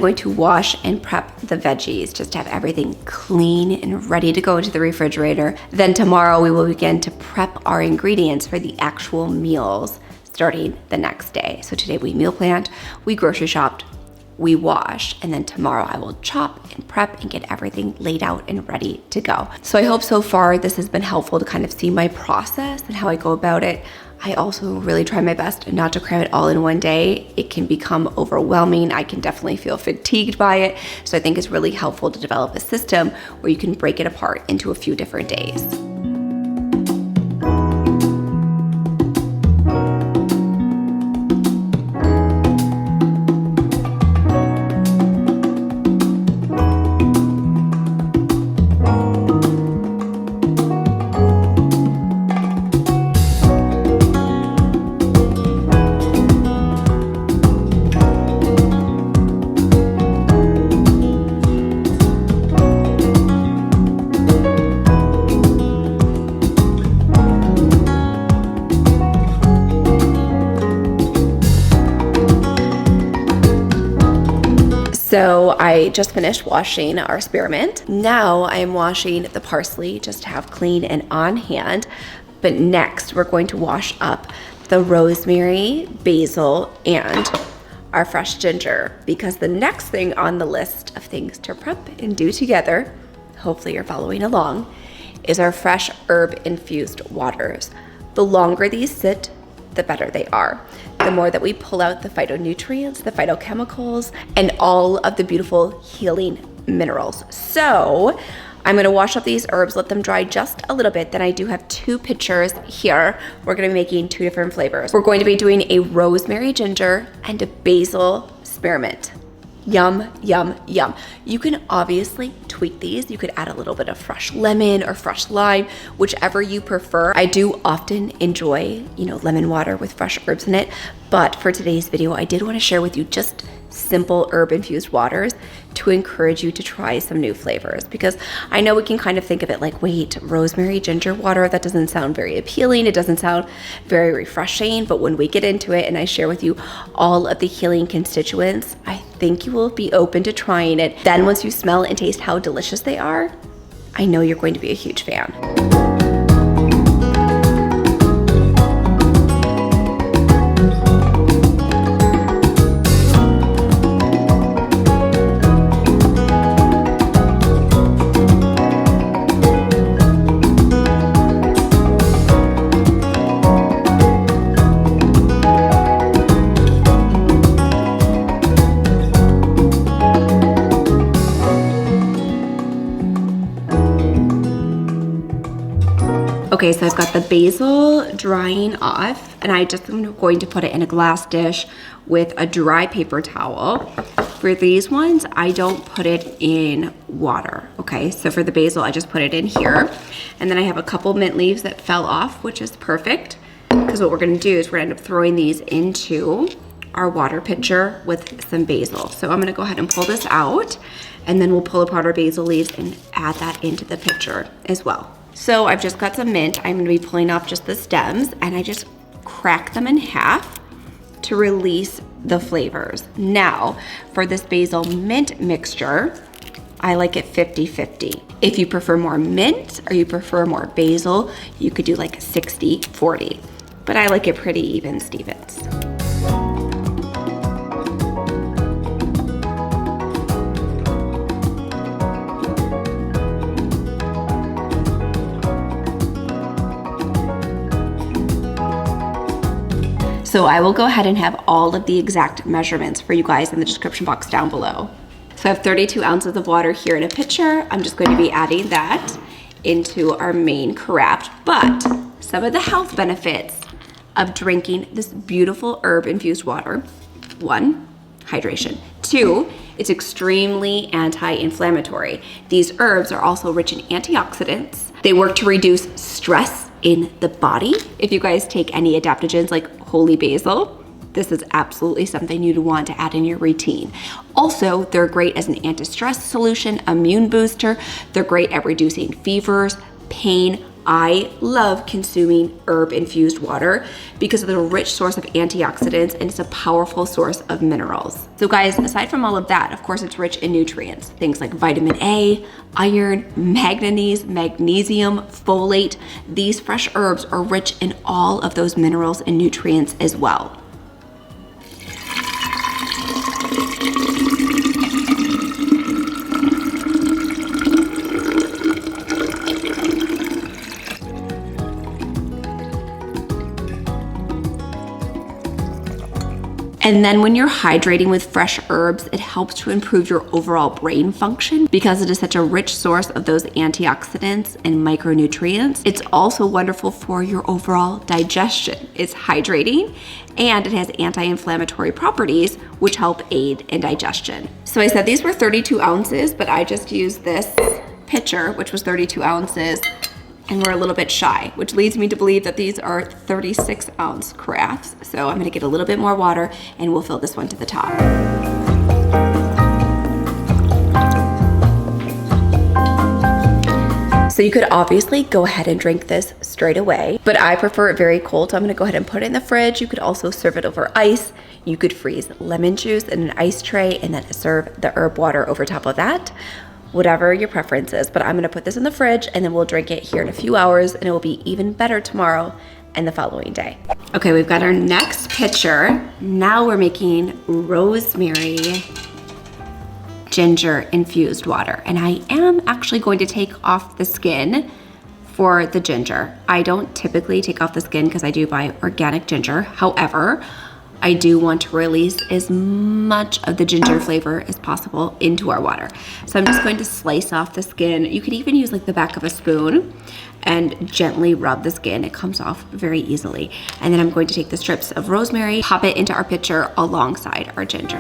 A: Going to wash and prep the veggies just to have everything clean and ready to go into the refrigerator. Then tomorrow we will begin to prep our ingredients for the actual meals starting the next day. So today we meal planned, we grocery shopped, we washed, and then tomorrow I will chop and prep and get everything laid out and ready to go. So I hope so far this has been helpful to kind of see my process and how I go about it. I also really try my best not to cram it all in one day. It can become overwhelming. I can definitely feel fatigued by it. So I think it's really helpful to develop a system where you can break it apart into a few different days. So I just finished washing our spearmint. Now I am washing the parsley just to have clean and on hand. But next we're going to wash up the rosemary, basil, and our fresh ginger, because the next thing on the list of things to prep and do together, hopefully you're following along, is our fresh herb infused waters. The longer these sit, the better they are. The more that we pull out the phytonutrients, the phytochemicals, and all of the beautiful healing minerals. So I'm gonna wash up these herbs, let them dry just a little bit. Then I do have 2 pitchers here. We're gonna be making 2 different flavors. We're going to be doing a rosemary ginger and a basil spearmint. Yum, yum, yum. You can obviously tweak these. You could add a little bit of fresh lemon or fresh lime, whichever you prefer. I do often enjoy, lemon water with fresh herbs in it. But for today's video, I did want to share with you just simple herb infused waters to encourage you to try some new flavors, because I know we can kind of think of it like, wait, rosemary ginger water, that doesn't sound very appealing, it doesn't sound very refreshing. But when we get into it and I share with you all of the healing constituents, I think you will be open to trying it. Then once you smell and taste how delicious they are, I know you're going to be a huge fan. Okay, so I've got the basil drying off, and I just am going to put it in a glass dish with a dry paper towel. For these ones, I don't put it in water, okay? So for the basil, I just put it in here. And then I have a couple mint leaves that fell off, which is perfect, because what we're gonna do is we're gonna end up throwing these into our water pitcher with some basil. So I'm gonna go ahead and pull this out, and then we'll pull apart our basil leaves and add that into the pitcher as well. So I've just got some mint. I'm gonna be pulling off just the stems, and I just crack them in half to release the flavors. Now, for this basil mint mixture, I like it 50-50. If you prefer more mint or you prefer more basil, you could do like 60-40. But I like it pretty even Stevens. So I will go ahead and have all of the exact measurements for you guys in the description box down below. So I have 32 ounces of water here in a pitcher. I'm just going to be adding that into our main carafe. But some of the health benefits of drinking this beautiful herb infused water: 1, hydration. 2, it's extremely anti-inflammatory. These herbs are also rich in antioxidants. They work to reduce stress in the body. If you guys take any adaptogens like holy basil, this is absolutely something you'd want to add in your routine. Also, they're great as an anti-stress solution, immune booster. They're great at reducing fevers, pain. I love consuming herb infused water because it's a rich source of antioxidants and it's a powerful source of minerals. So guys, aside from all of that, of course, it's rich in nutrients, things like vitamin A, iron, manganese, magnesium, folate. These fresh herbs are rich in all of those minerals and nutrients as well. And then when you're hydrating with fresh herbs, it helps to improve your overall brain function because it is such a rich source of those antioxidants and micronutrients. It's also wonderful for your overall digestion. It's hydrating and it has anti-inflammatory properties which help aid in digestion. So I said these were 32 ounces, but I just used this pitcher, which was 32 ounces, and we're a little bit shy, which leads me to believe that these are 36 ounce carafes. So I'm gonna get a little bit more water and we'll fill this one to the top. So you could obviously go ahead and drink this straight away, but I prefer it very cold. So I'm gonna go ahead and put it in the fridge. You could also serve it over ice. You could freeze lemon juice in an ice tray and then serve the herb water over top of that. Whatever your preference is, but I'm gonna put this in the fridge and then we'll drink it here in a few hours and it will be even better tomorrow and the following day. Okay, we've got our next pitcher. Now we're making rosemary ginger infused water. And I am actually going to take off the skin for the ginger. I don't typically take off the skin because I do buy organic ginger. However, I do want to release as much of the ginger flavor as possible into our water. So I'm just going to slice off the skin. You could even use like the back of a spoon and gently rub the skin. It comes off very easily. And then I'm going to take the strips of rosemary, pop it into our pitcher alongside our ginger.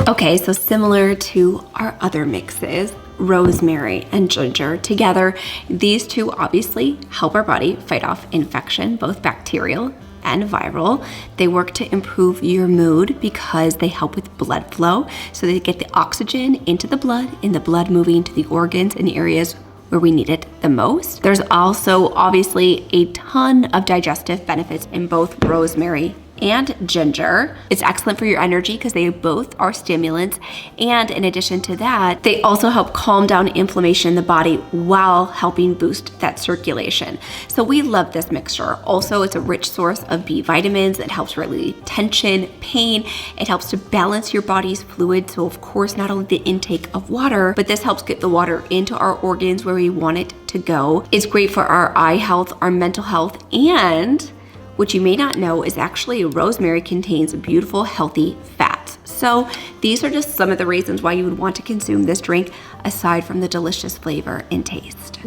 A: Okay, so similar to our other mixes, rosemary and ginger together, these two obviously help our body fight off infection, both bacterial and viral. They work to improve your mood because they help with blood flow. So they get the oxygen into the blood, and the blood moving to the organs and the areas where we need it the most. There's also obviously a ton of digestive benefits in both rosemary and ginger. It's excellent for your energy because they both are stimulants. And in addition to that, they also help calm down inflammation in the body while helping boost that circulation. So we love this mixture. Also, it's a rich source of B vitamins. It helps relieve tension, pain. It helps to balance your body's fluids. So of course, not only the intake of water, but this helps get the water into our organs where we want it to go. It's great for our eye health, our mental health, and what you may not know is actually rosemary contains beautiful, healthy fats. So these are just some of the reasons why you would want to consume this drink, aside from the delicious flavor and taste.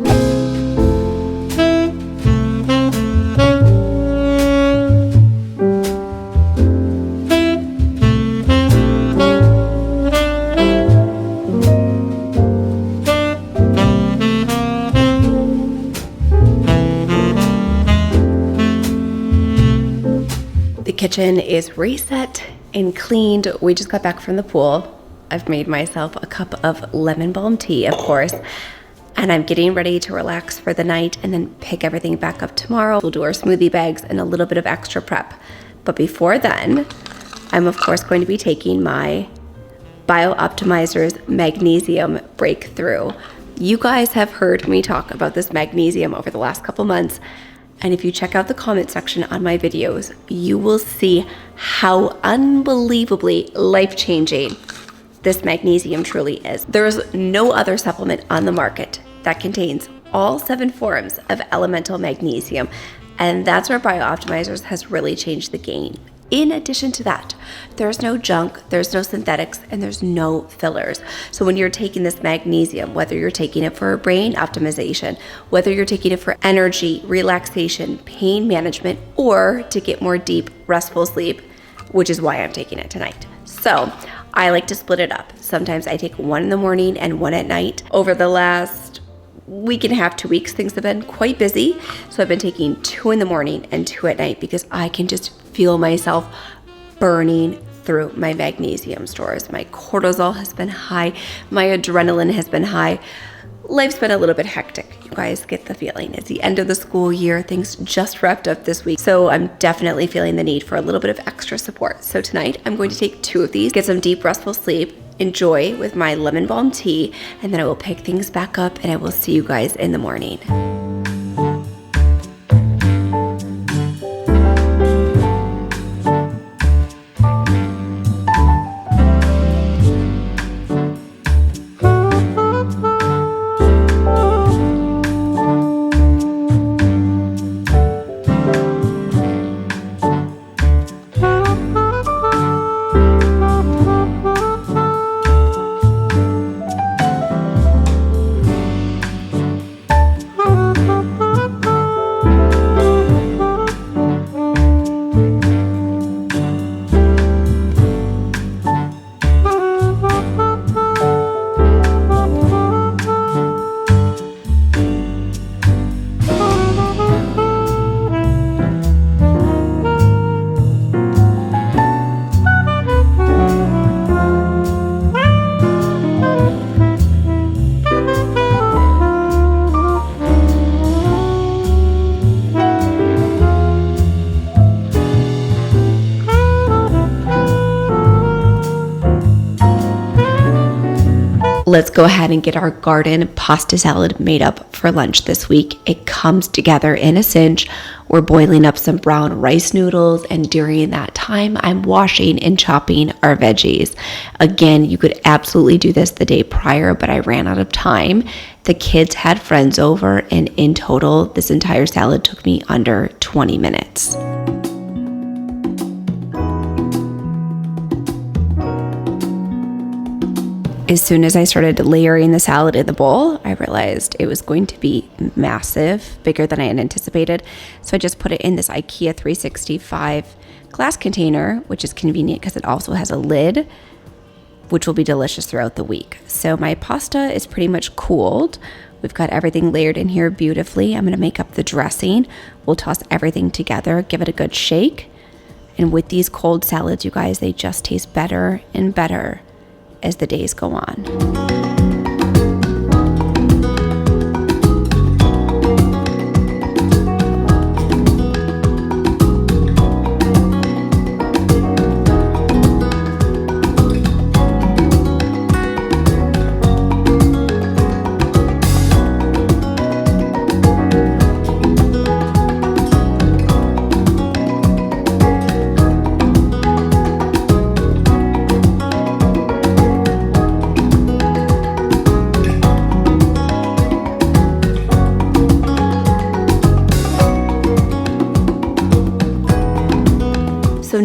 A: The kitchen is reset and cleaned. We just got back from the pool. I've made myself a cup of lemon balm tea, of course, and I'm getting ready to relax for the night and then pick everything back up tomorrow. We'll do our smoothie bags and a little bit of extra prep. But before then, I'm of course going to be taking my BioOptimizer's Magnesium Breakthrough. You guys have heard me talk about this magnesium over the last couple months. And if you check out the comment section on my videos, you will see how unbelievably life-changing this magnesium truly is. There's no other supplement on the market that contains all 7 forms of elemental magnesium, and that's where BioOptimizers has really changed the game. In addition to that, there's no junk, there's no synthetics, and there's no fillers. So when you're taking this magnesium, whether you're taking it for brain optimization, whether you're taking it for energy, relaxation, pain management, or to get more deep, restful sleep, which is why I'm taking it tonight. So I like to split it up. Sometimes I take 1 in the morning and 1 at night. Over the last week and a half, 2 weeks, things have been quite busy. So I've been taking 2 in the morning and 2 at night because I can just feel myself burning through my magnesium stores. My cortisol has been high. My adrenaline has been high. Life's been a little bit hectic. You guys get the feeling. It's the end of the school year. Things just wrapped up this week. So I'm definitely feeling the need for a little bit of extra support. So tonight I'm going to take 2 of these, get some deep, restful sleep, enjoy with my lemon balm tea, and then I will pick things back up and I will see you guys in the morning. Let's go ahead and get our garden pasta salad made up for lunch this week. It comes together in a cinch. We're boiling up some brown rice noodles, and during that time, I'm washing and chopping our veggies. Again, you could absolutely do this the day prior, but I ran out of time. The kids had friends over, and in total, this entire salad took me under 20 minutes. As soon as I started layering the salad in the bowl, I realized it was going to be massive, bigger than I had anticipated. So I just put it in this IKEA 365 glass container, which is convenient because it also has a lid, which will be delicious throughout the week. So my pasta is pretty much cooled. We've got everything layered in here beautifully. I'm going to make up the dressing. We'll toss everything together, give it a good shake. And with these cold salads, you guys, they just taste better and better as the days go on.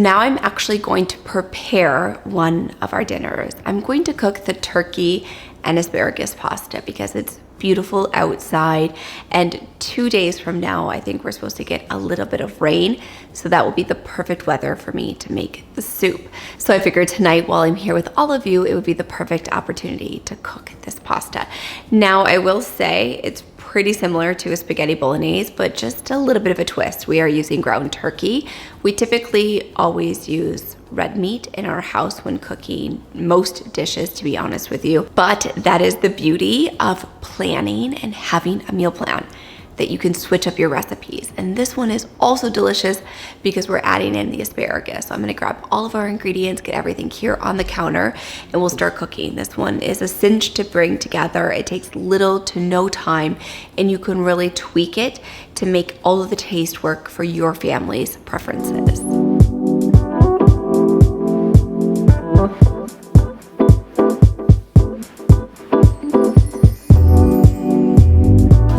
A: now I'm actually going to prepare one of our dinners. I'm going to cook the turkey and asparagus pasta because it's beautiful outside, and 2 days from now I think we're supposed to get a little bit of rain, so that will be the perfect weather for me to make the soup. So I figured tonight, while I'm here with all of you, it would be the perfect opportunity to cook this pasta. Now I will say it's pretty similar to a spaghetti bolognese, but just a little bit of a twist. We are using ground turkey. We typically always use red meat in our house when cooking most dishes, to be honest with you. But that is the beauty of planning and having a meal plan, that you can switch up your recipes. And this one is also delicious because we're adding in the asparagus. So I'm gonna grab all of our ingredients, get everything here on the counter, and we'll start cooking. This one is a cinch to bring together. It takes little to no time, and you can really tweak it to make all of the taste work for your family's preferences.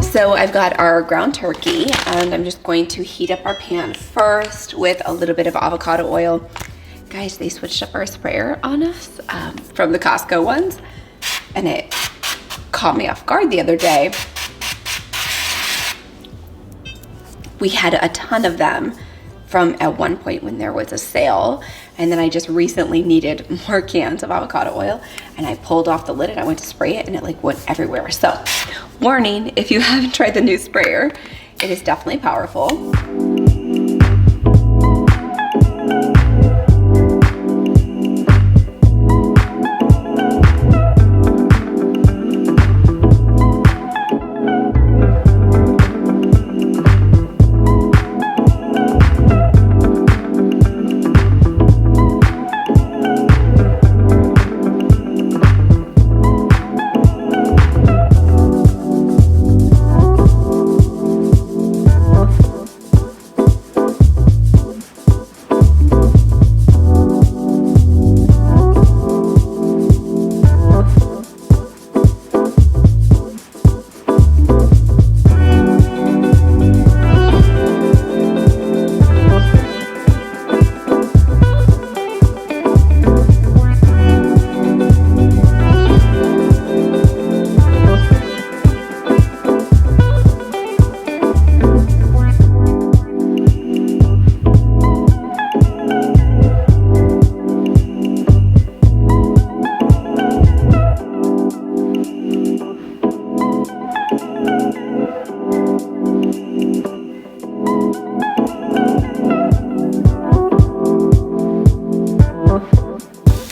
A: So I've got our ground turkey, and I'm just going to heat up our pan first with a little bit of avocado oil. Guys, they switched up our sprayer on us from the Costco ones, and it caught me off guard the other day. We had a ton of them from at one point when there was a sale, and then I just recently needed more cans of avocado oil, and I pulled off the lid and I went to spray it, and it like went everywhere. So warning, if you haven't tried the new sprayer, it is definitely powerful.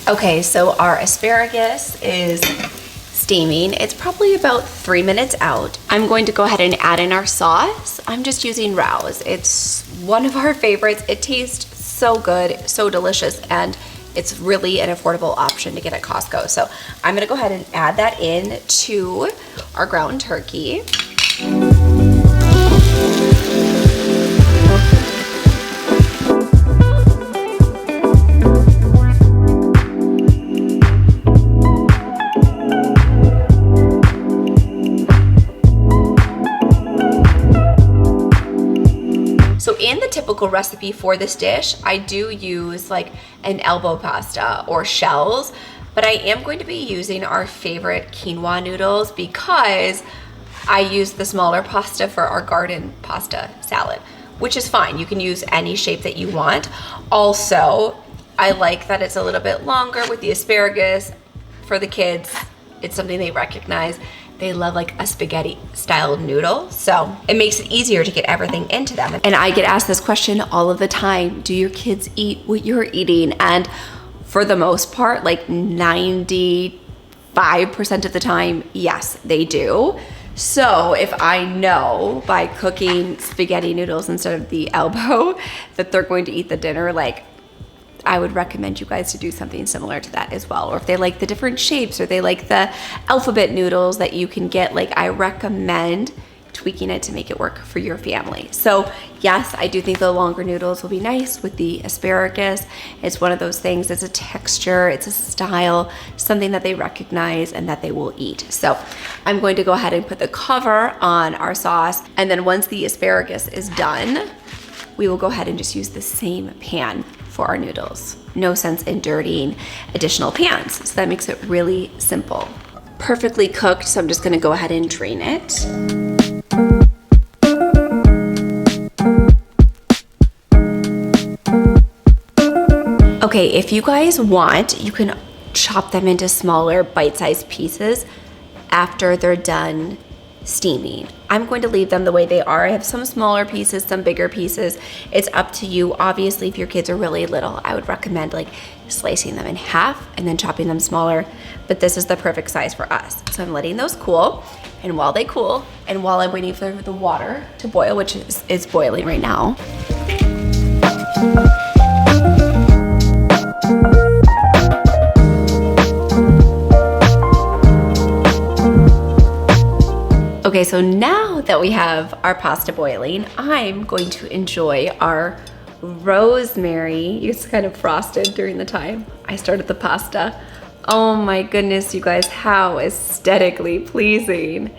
A: Okay, so our asparagus is steaming. It's probably about 3 minutes out. I'm going to go ahead and add in our sauce. I'm just using Rouse. It's one of our favorites. It tastes so good, so delicious, and it's really an affordable option to get at Costco. So I'm gonna go ahead and add that in to our ground turkey. So in the typical recipe for this dish, I do use like an elbow pasta or shells, but I am going to be using our favorite quinoa noodles because I use the smaller pasta for our garden pasta salad, which is fine. You can use any shape that you want. Also, I like that it's a little bit longer with the asparagus for the kids. It's something they recognize. They love like a spaghetti style noodle, so it makes it easier to get everything into them. And I get asked this question all of the time: do your kids eat what you're eating? And for the most part, like 95% of the time, yes, they do. So if I know by cooking spaghetti noodles instead of the elbow that they're going to eat the dinner, like I would recommend you guys to do something similar to that as well. Or if they like the different shapes, or they like the alphabet noodles that you can get, like I recommend tweaking it to make it work for your family. So yes, I do think the longer noodles will be nice with the asparagus. It's one of those things, it's a texture, it's a style, something that they recognize and that they will eat. So I'm going to go ahead and put the cover on our sauce, and then once the asparagus is done, we will go ahead and just use the same pan for our noodles. No sense in dirtying additional pans. So that makes it really simple. Perfectly cooked, so I'm just gonna go ahead and drain it. Okay, if you guys want, you can chop them into smaller bite-sized pieces after they're done steaming. I'm going to leave them the way they are. I have some smaller pieces, some bigger pieces. It's up to you. Obviously, if your kids are really little, I would recommend like slicing them in half and then chopping them smaller, but this is the perfect size for us. So I'm letting those cool, and while they cool, and while I'm waiting for the water to boil, which is boiling right now, okay, so now that we have our pasta boiling, I'm going to enjoy our rosemary. It's kind of frosted during the time I started the pasta. Oh my goodness, you guys, how aesthetically pleasing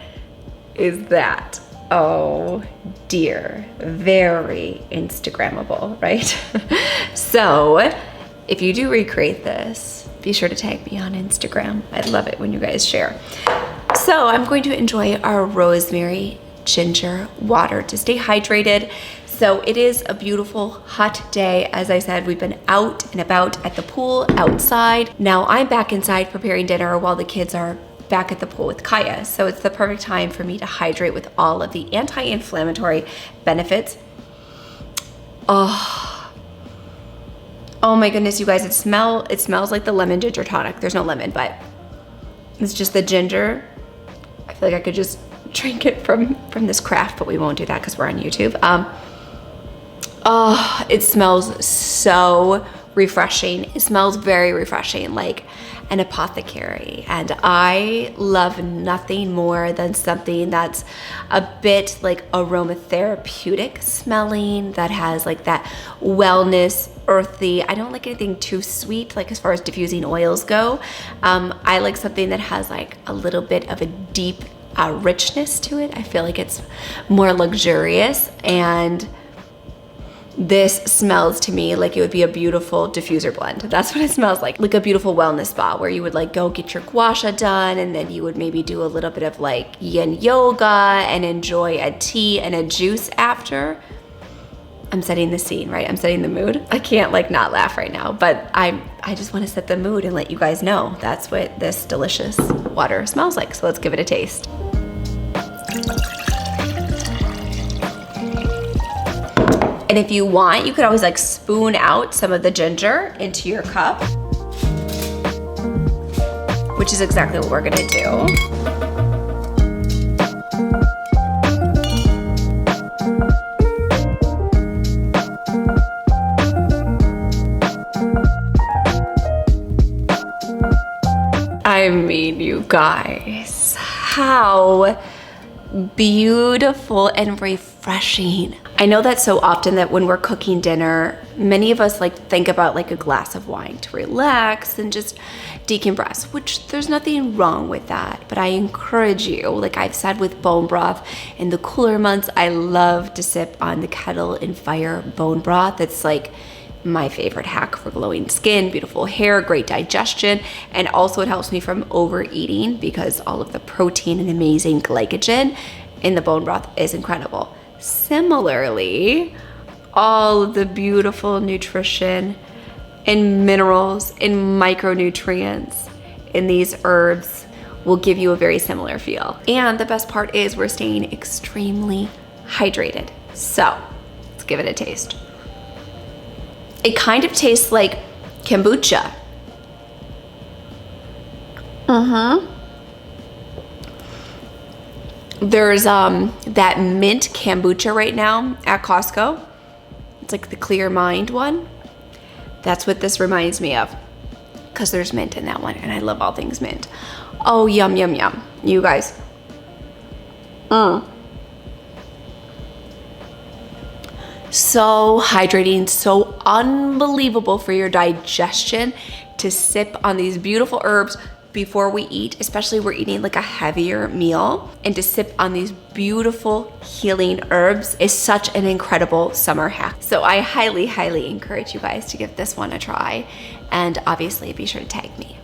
A: is that? Oh dear, very Instagrammable, right? So if you do recreate this, be sure to tag me on Instagram. I'd love it when you guys share. So I'm going to enjoy our rosemary ginger water to stay hydrated. So it is a beautiful hot day. As I said, we've been out and about at the pool, outside. Now I'm back inside preparing dinner while the kids are back at the pool with Kaya. So it's the perfect time for me to hydrate with all of the anti-inflammatory benefits. Oh my goodness, you guys, it smells like the lemon ginger tonic. There's no lemon, but it's just the ginger. I feel like I could just drink it from this craft, but we won't do that because we're on YouTube. Oh, it smells so refreshing. It smells very refreshing, like an apothecary. And I love nothing more than something that's a bit like aromatherapeutic smelling, that has like that wellness, earthy. I don't like anything too sweet, like as far as diffusing oils go. I like something that has like a little bit of a deep richness to it. I feel like it's more luxurious, and this smells to me like it would be a beautiful diffuser blend. That's what it smells like a beautiful wellness spa where you would like go get your gua sha done, and then you would maybe do a little bit of like yin yoga and enjoy a tea and a juice after. I'm setting the scene, right? I'm setting the mood. I can't like not laugh right now, but I just want to set the mood and let you guys know that's what this delicious water smells like. So let's give it a taste. And if you want, you could always like spoon out some of the ginger into your cup, which is exactly what we're gonna do. I mean, you guys, how beautiful and refreshing. I know that so often that when we're cooking dinner, many of us like think about like a glass of wine to relax and just decompress, which there's nothing wrong with that. But I encourage you, like I've said with bone broth, in the cooler months, I love to sip on the kettle and fire bone broth. It's like my favorite hack for glowing skin, beautiful hair, great digestion, and also it helps me from overeating because all of the protein and amazing glycogen in the bone broth is incredible. Similarly, all of the beautiful nutrition and minerals and micronutrients in these herbs will give you a very similar feel. And the best part is we're staying extremely hydrated. So let's give it a taste. It kind of tastes like kombucha. There's that mint kombucha right now at Costco. It's like the Clear Mind one. That's what this reminds me of, because there's mint in that one, and I love all things mint. Oh, yum, yum, yum. You guys. So hydrating, so unbelievable for your digestion to sip on these beautiful herbs before we eat, especially we're eating like a heavier meal, and to sip on these beautiful healing herbs is such an incredible summer hack. So I highly, highly encourage you guys to give this one a try, and obviously be sure to tag me.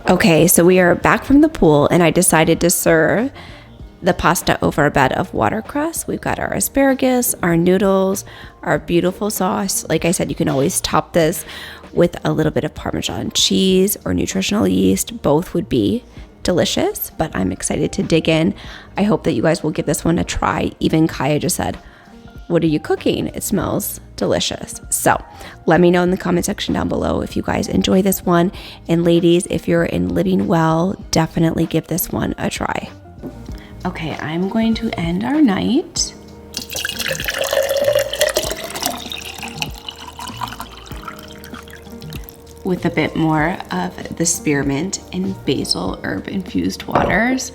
A: Okay, so we are back from the pool, and I decided to serve the pasta over a bed of watercress. We've got our asparagus, our noodles, our beautiful sauce. Like I said, you can always top this with a little bit of Parmesan cheese or nutritional yeast. Both would be delicious, but I'm excited to dig in. I hope that you guys will give this one a try. Even Kaya just said, "What are you cooking? It smells delicious." So let me know in the comment section down below if you guys enjoy this one. And ladies, if you're in Living Well, definitely give this one a try. Okay, I'm going to end our night with a bit more of the spearmint and basil herb infused waters.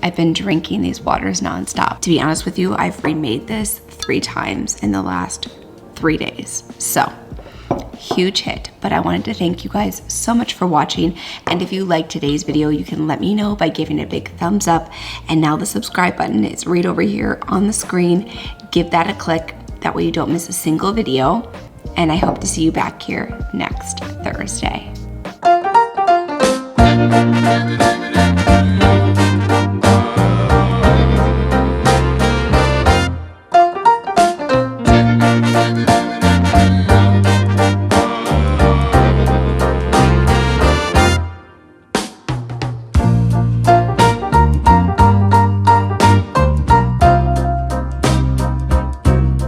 A: I've been drinking these waters nonstop. To be honest with you, I've remade this 3 times in the last 3 days. So, huge hit, but I wanted to thank you guys so much for watching. And if you liked today's video, you can let me know by giving it a big thumbs up. And now the subscribe button is right over here on the screen. Give that a click. That way you don't miss a single video. And I hope to see you back here next Thursday.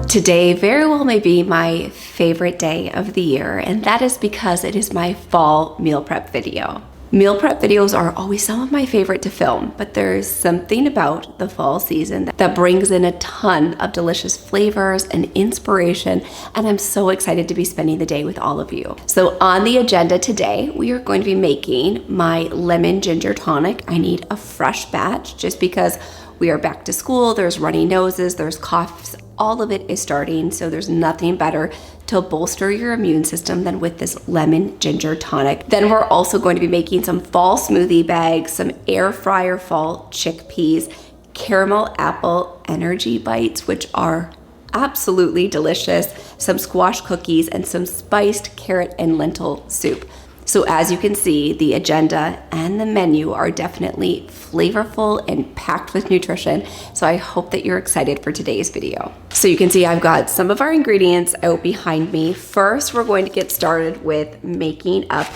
A: Today very well may be my favorite day of the year, and that is because it is my fall meal prep video. Meal prep videos are always some of my favorite to film, but there's something about the fall season that brings in a ton of delicious flavors and inspiration, and I'm so excited to be spending the day with all of you. So on the agenda today, we are going to be making my lemon ginger tonic. I need a fresh batch just because we are back to school, there's runny noses, there's coughs, all of it is starting, so there's nothing better to bolster your immune system than with this lemon ginger tonic. Then we're also going to be making some fall smoothie bags, some air fryer fall chickpeas, caramel apple energy bites, which are absolutely delicious, some squash cookies, and some spiced carrot and lentil soup. So as you can see, the agenda and the menu are definitely flavorful and packed with nutrition. So I hope that you're excited for today's video. So you can see I've got some of our ingredients out behind me. First, we're going to get started with making up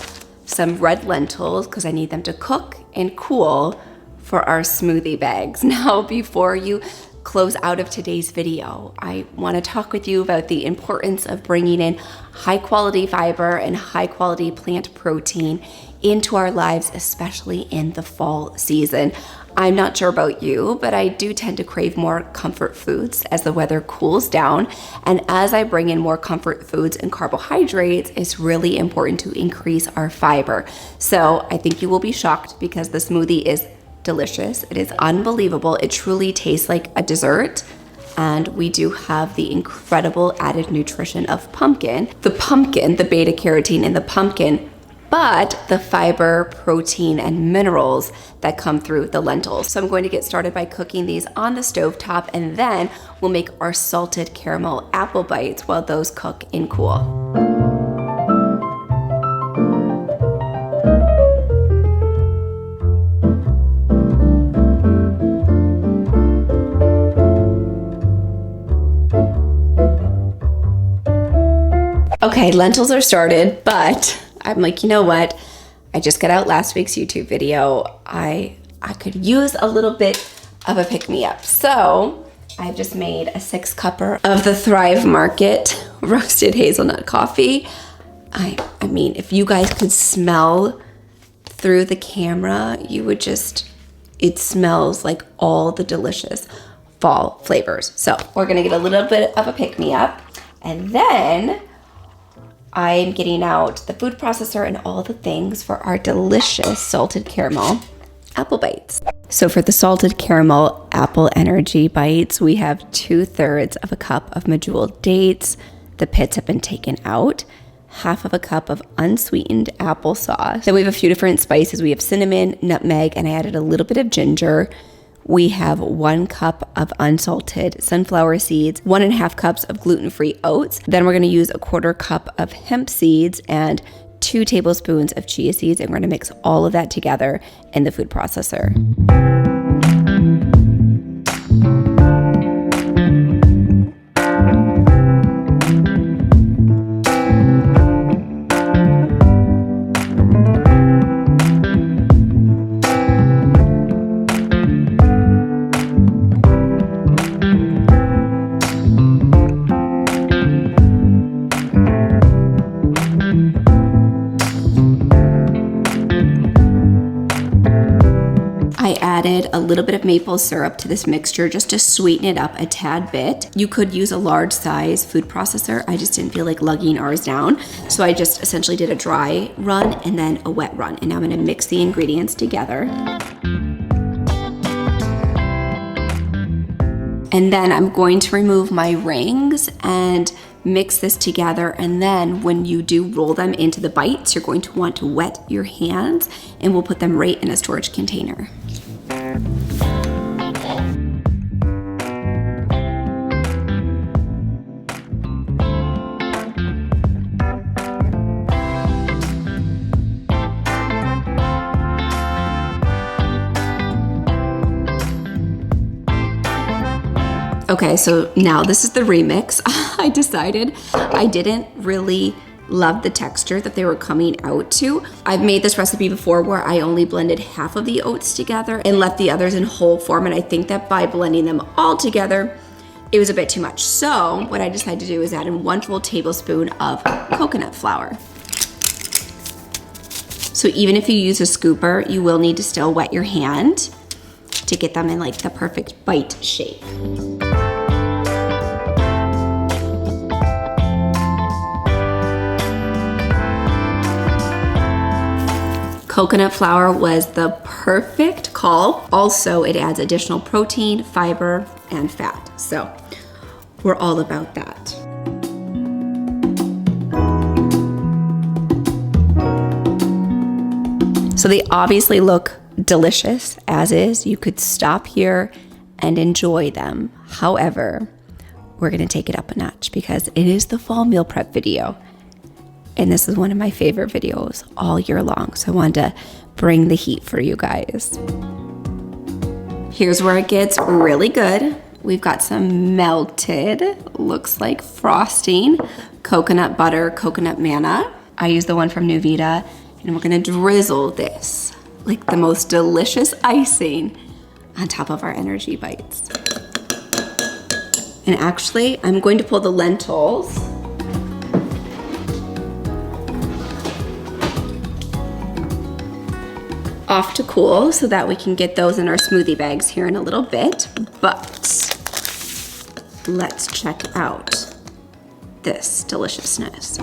A: some red lentils because I need them to cook and cool for our smoothie bags. Now, before you close out of today's video, I want to talk with you about the importance of bringing in high quality fiber and high quality plant protein into our lives, especially in the fall season. I'm not sure about you, but I do tend to crave more comfort foods as the weather cools down. And as I bring in more comfort foods and carbohydrates, it's really important to increase our fiber. So I think you will be shocked because the smoothie is delicious. It is unbelievable. It truly tastes like a dessert. And we do have the incredible added nutrition of pumpkin, the beta carotene in the pumpkin, but the fiber, protein, and minerals that come through the lentils. So I'm going to get started by cooking these on the stovetop, and then we'll make our salted caramel apple bites while those cook and cool. Okay, lentils are started, but I'm like, you know what? I just got out last week's YouTube video. I could use a little bit of a pick-me-up. So I've just made a 6-cupper of the Thrive Market roasted hazelnut coffee. I mean, if you guys could smell through the camera, you would just, it smells like all the delicious fall flavors. So we're gonna get a little bit of a pick-me-up, and then I'm getting out the food processor and all the things for our delicious salted caramel apple bites. So for the salted caramel apple energy bites, we have 2/3 of a cup of medjool dates. The pits have been taken out. half of a cup of unsweetened applesauce. Then we have a few different spices. We have cinnamon, nutmeg, and I added a little bit of ginger. We have 1 cup of unsalted sunflower seeds, 1.5 cups of gluten-free oats. Then we're gonna use a 1/4 cup of hemp seeds and 2 tablespoons of chia seeds, and we're gonna mix all of that together in the food processor. I added a little bit of maple syrup to this mixture just to sweeten it up a tad bit. You could use a large size food processor. I just didn't feel like lugging ours down. So I just essentially did a dry run and then a wet run. And now I'm gonna mix the ingredients together. And then I'm going to remove my rings and mix this together. And then when you do roll them into the bites, you're going to want to wet your hands, and we'll put them right in a storage container. Okay, so now this is the remix. I decided I didn't really love the texture that they were coming out to. I've made this recipe before where I only blended half of the oats together and left the others in whole form, and I think that by blending them all together, it was a bit too much. So what I decided to do is add in 1 full tablespoon of coconut flour. So even if you use a scooper, you will need to still wet your hand to get them in like the perfect bite shape. Coconut flour was the perfect call. Also, it adds additional protein, fiber, and fat. So we're all about that. So they obviously look delicious as is. You could stop here and enjoy them. However, we're gonna take it up a notch because it is the fall meal prep video. And this is one of my favorite videos all year long. So I wanted to bring the heat for you guys. Here's where it gets really good. We've got some melted, looks like frosting, coconut butter, coconut manna. I use the one from Nuvita, and we're gonna drizzle this like the most delicious icing on top of our energy bites. And actually, I'm going to pull the lentils off to cool so that we can get those in our smoothie bags here in a little bit. But let's check out this deliciousness.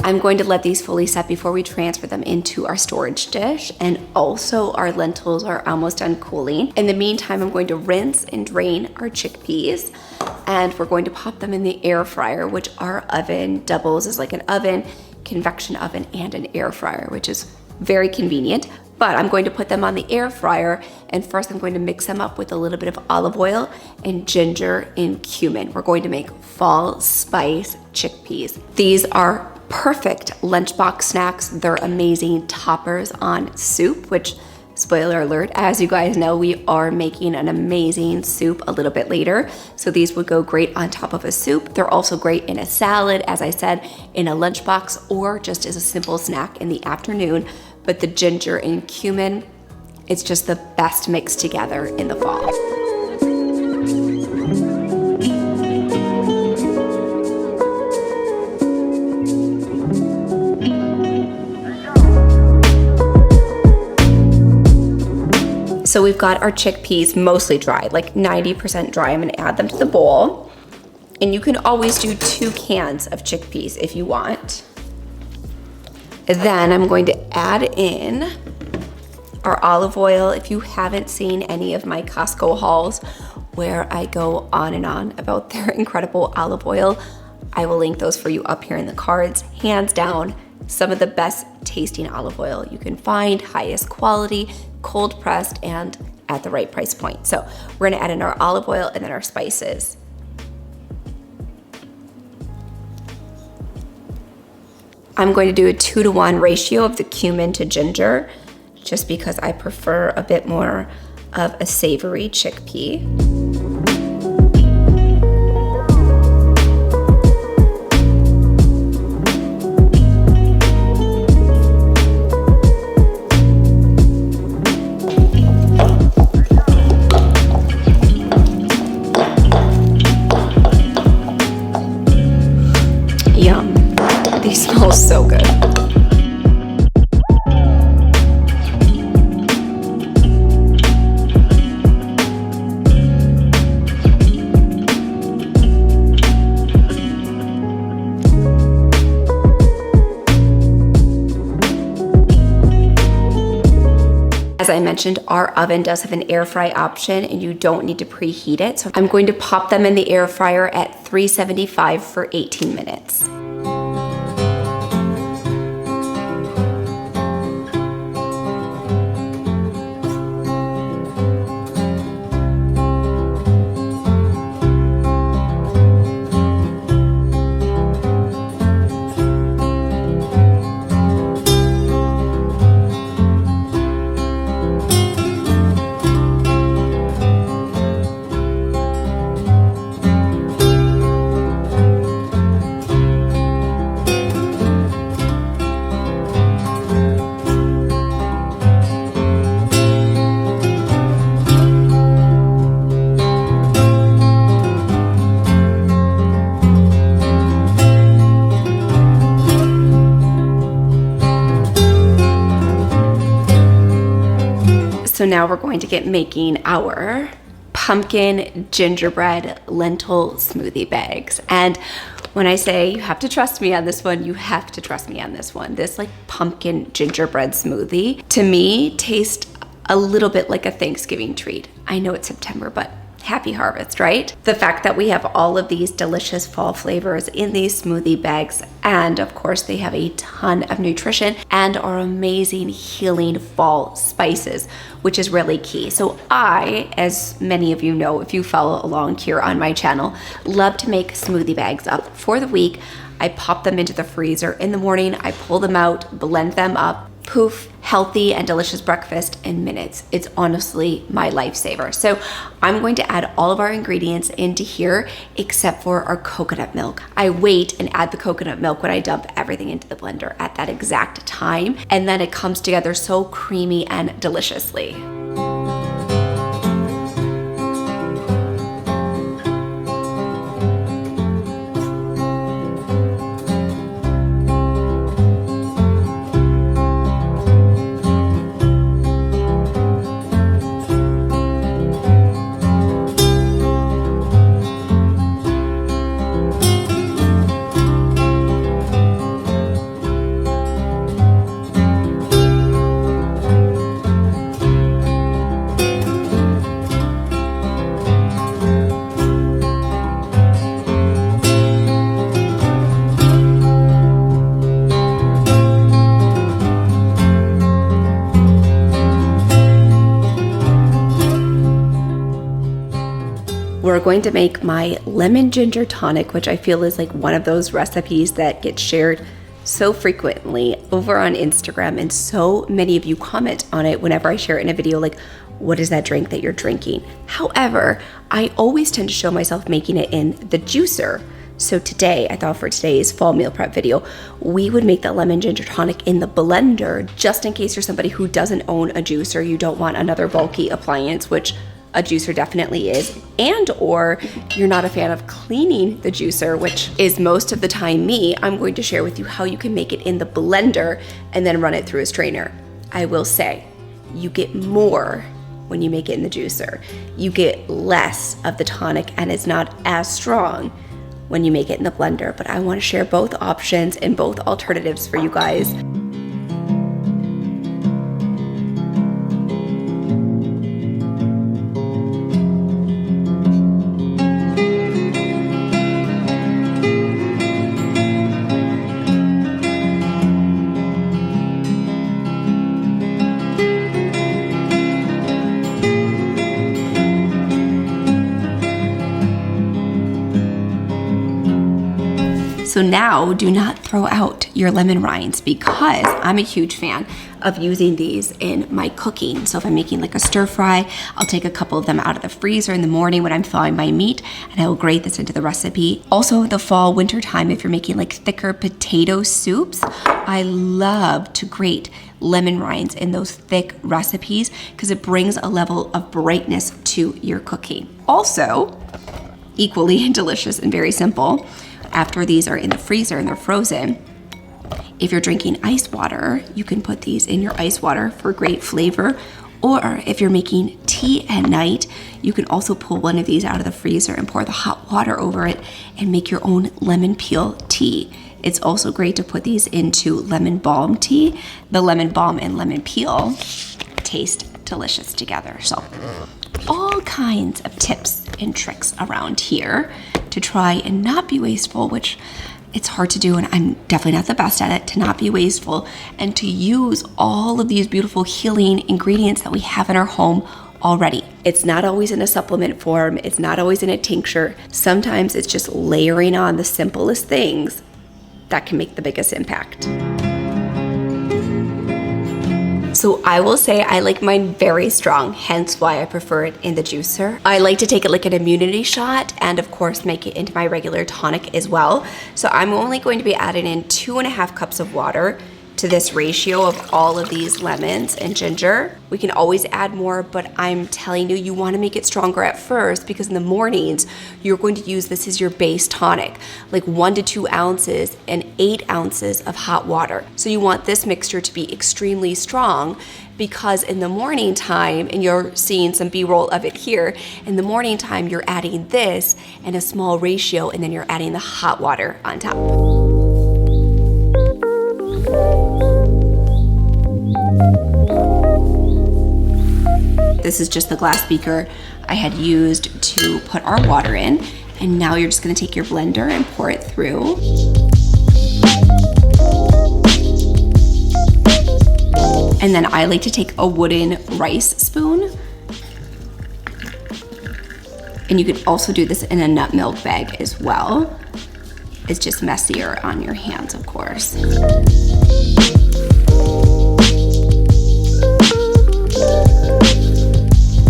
A: I'm going to let these fully set before we transfer them into our storage dish. And also our lentils are almost done cooling. In the meantime, I'm going to rinse and drain our chickpeas, and we're going to pop them in the air fryer, which our oven doubles as like an oven, convection oven, and an air fryer, which is very convenient. But I'm going to put them on the air fryer, and first I'm going to mix them up with a little bit of olive oil and ginger and cumin. We're going to make fall spice chickpeas. These are perfect lunchbox snacks. They're amazing toppers on soup, which, spoiler alert, as you guys know, we are making an amazing soup a little bit later. So these would go great on top of a soup. They're also great in a salad, as I said, in a lunchbox, or just as a simple snack in the afternoon. But the ginger and cumin, it's just the best mix together in the fall. we've got our chickpeas mostly dry, like 90% dry. I'm gonna add them to the bowl. And you can always do 2 cans of chickpeas if you want. And then I'm going to add in our olive oil. If you haven't seen any of my Costco hauls where I go on and on about their incredible olive oil, I will link those for you up here in the cards. Hands down, some of the best tasting olive oil you can find, highest quality, cold pressed, and at the right price point. So we're gonna add in our olive oil and then our spices. I'm going to do a 2-to-1 ratio of the cumin to ginger, just because I prefer a bit more of a savory chickpea. Yum. These smell so good. As I mentioned, our oven does have an air fry option and you don't need to preheat it. So I'm going to pop them in the air fryer at 375 for 18 minutes. So now we're going to get making our pumpkin gingerbread lentil smoothie bags. And when I say you have to trust me on this one, you have to trust me on this one. This like pumpkin gingerbread smoothie to me tastes a little bit like a Thanksgiving treat. I know it's September, but happy harvest, right? The fact that we have all of these delicious fall flavors in these smoothie bags, and of course they have a ton of nutrition and are amazing healing fall spices, which is really key. So I, as many of you know, if you follow along here on my channel, love to make smoothie bags up for the week. I pop them into the freezer in the morning, I pull them out, blend them up, poof, healthy and delicious breakfast in minutes. It's honestly my lifesaver. So I'm going to add all of our ingredients into here except for our coconut milk. I wait and add the coconut milk when I dump everything into the blender at that exact time, and then it comes together so creamy and deliciously. We're going to make my lemon ginger tonic, which I feel is like one of those recipes that gets shared so frequently over on Instagram, and so many of you comment on it whenever I share it in a video, like, what is that drink that you're drinking? However, I always tend to show myself making it in the juicer. So today, I thought for today's fall meal prep video, we would make the lemon ginger tonic in the blender, just in case you're somebody who doesn't own a juicer, you don't want another bulky appliance, which a juicer definitely is, and or you're not a fan of cleaning the juicer, which is most of the time me. I'm going to share with you how you can make it in the blender and then run it through a strainer. I will say, you get more when you make it in the juicer. You get less of the tonic and it's not as strong when you make it in the blender. But I want to share both options and both alternatives for you guys. So now do not throw out your lemon rinds, because I'm a huge fan of using these in my cooking. So if I'm making like a stir fry, I'll take a couple of them out of the freezer in the morning when I'm thawing my meat, and I will grate this into the recipe. Also the fall, winter time, if you're making like thicker potato soups, I love to grate lemon rinds in those thick recipes because it brings a level of brightness to your cooking. Also, equally delicious and very simple, after these are in the freezer and they're frozen, if you're drinking ice water, you can put these in your ice water for great flavor. Or if you're making tea at night, you can also pull one of these out of the freezer and pour the hot water over it and make your own lemon peel tea. It's also great to put these into lemon balm tea. The lemon balm and lemon peel taste delicious together. So all kinds of tips and tricks around here to try and not be wasteful, which it's hard to do, and I'm definitely not the best at it, to not be wasteful and to use all of these beautiful healing ingredients that we have in our home already. It's not always in a supplement form. It's not always in a tincture. Sometimes it's just layering on the simplest things that can make the biggest impact. So I will say I like mine very strong, hence why I prefer it in the juicer. I like to take it like an immunity shot and of course make it into my regular tonic as well. So I'm only going to be adding in 2.5 cups of water to this ratio of all of these lemons and ginger. We can always add more, but I'm telling you, you want to make it stronger at first because in the mornings, you're going to use this as your base tonic, like 1 to 2 ounces and 8 ounces of hot water. So you want this mixture to be extremely strong because in the morning time, and you're seeing some B-roll of it here, in the morning time, you're adding this in a small ratio and then you're adding the hot water on top. This is just the glass beaker I had used to put our water in. And now you're just gonna take your blender and pour it through. And then I like to take a wooden rice spoon. And you could also do this in a nut milk bag as well. It's just messier on your hands, of course.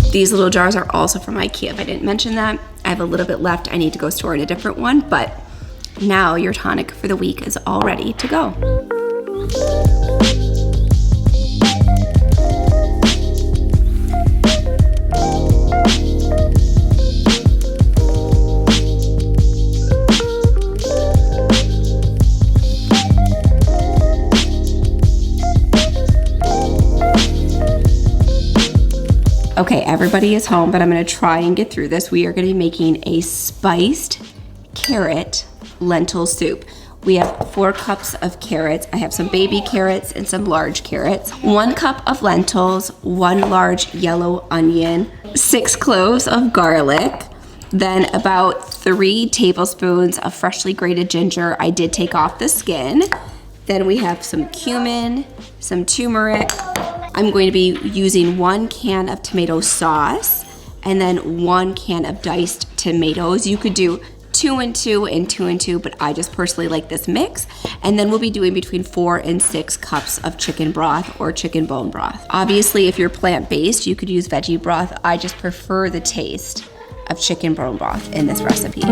A: These little jars are also from IKEA. If I didn't mention that, I have a little bit left. I need to go store in a different one, but now your tonic for the week is all ready to go. Okay, everybody is home, but I'm gonna try and get through this. We are gonna be making a spiced carrot lentil soup. We have 4 cups of carrots. I have some baby carrots and some large carrots. 1 cup of lentils, 1 large yellow onion, 6 cloves of garlic, then about 3 tablespoons of freshly grated ginger. I did take off the skin. Then we have some cumin, some turmeric. I'm going to be using 1 can of tomato sauce and then 1 can of diced tomatoes. You could do 2 and 2 and 2 and 2, but I just personally like this mix. And then we'll be doing between 4 and 6 cups of chicken broth or chicken bone broth. Obviously, if you're plant-based, you could use veggie broth. I just prefer the taste of chicken bone broth in this recipe.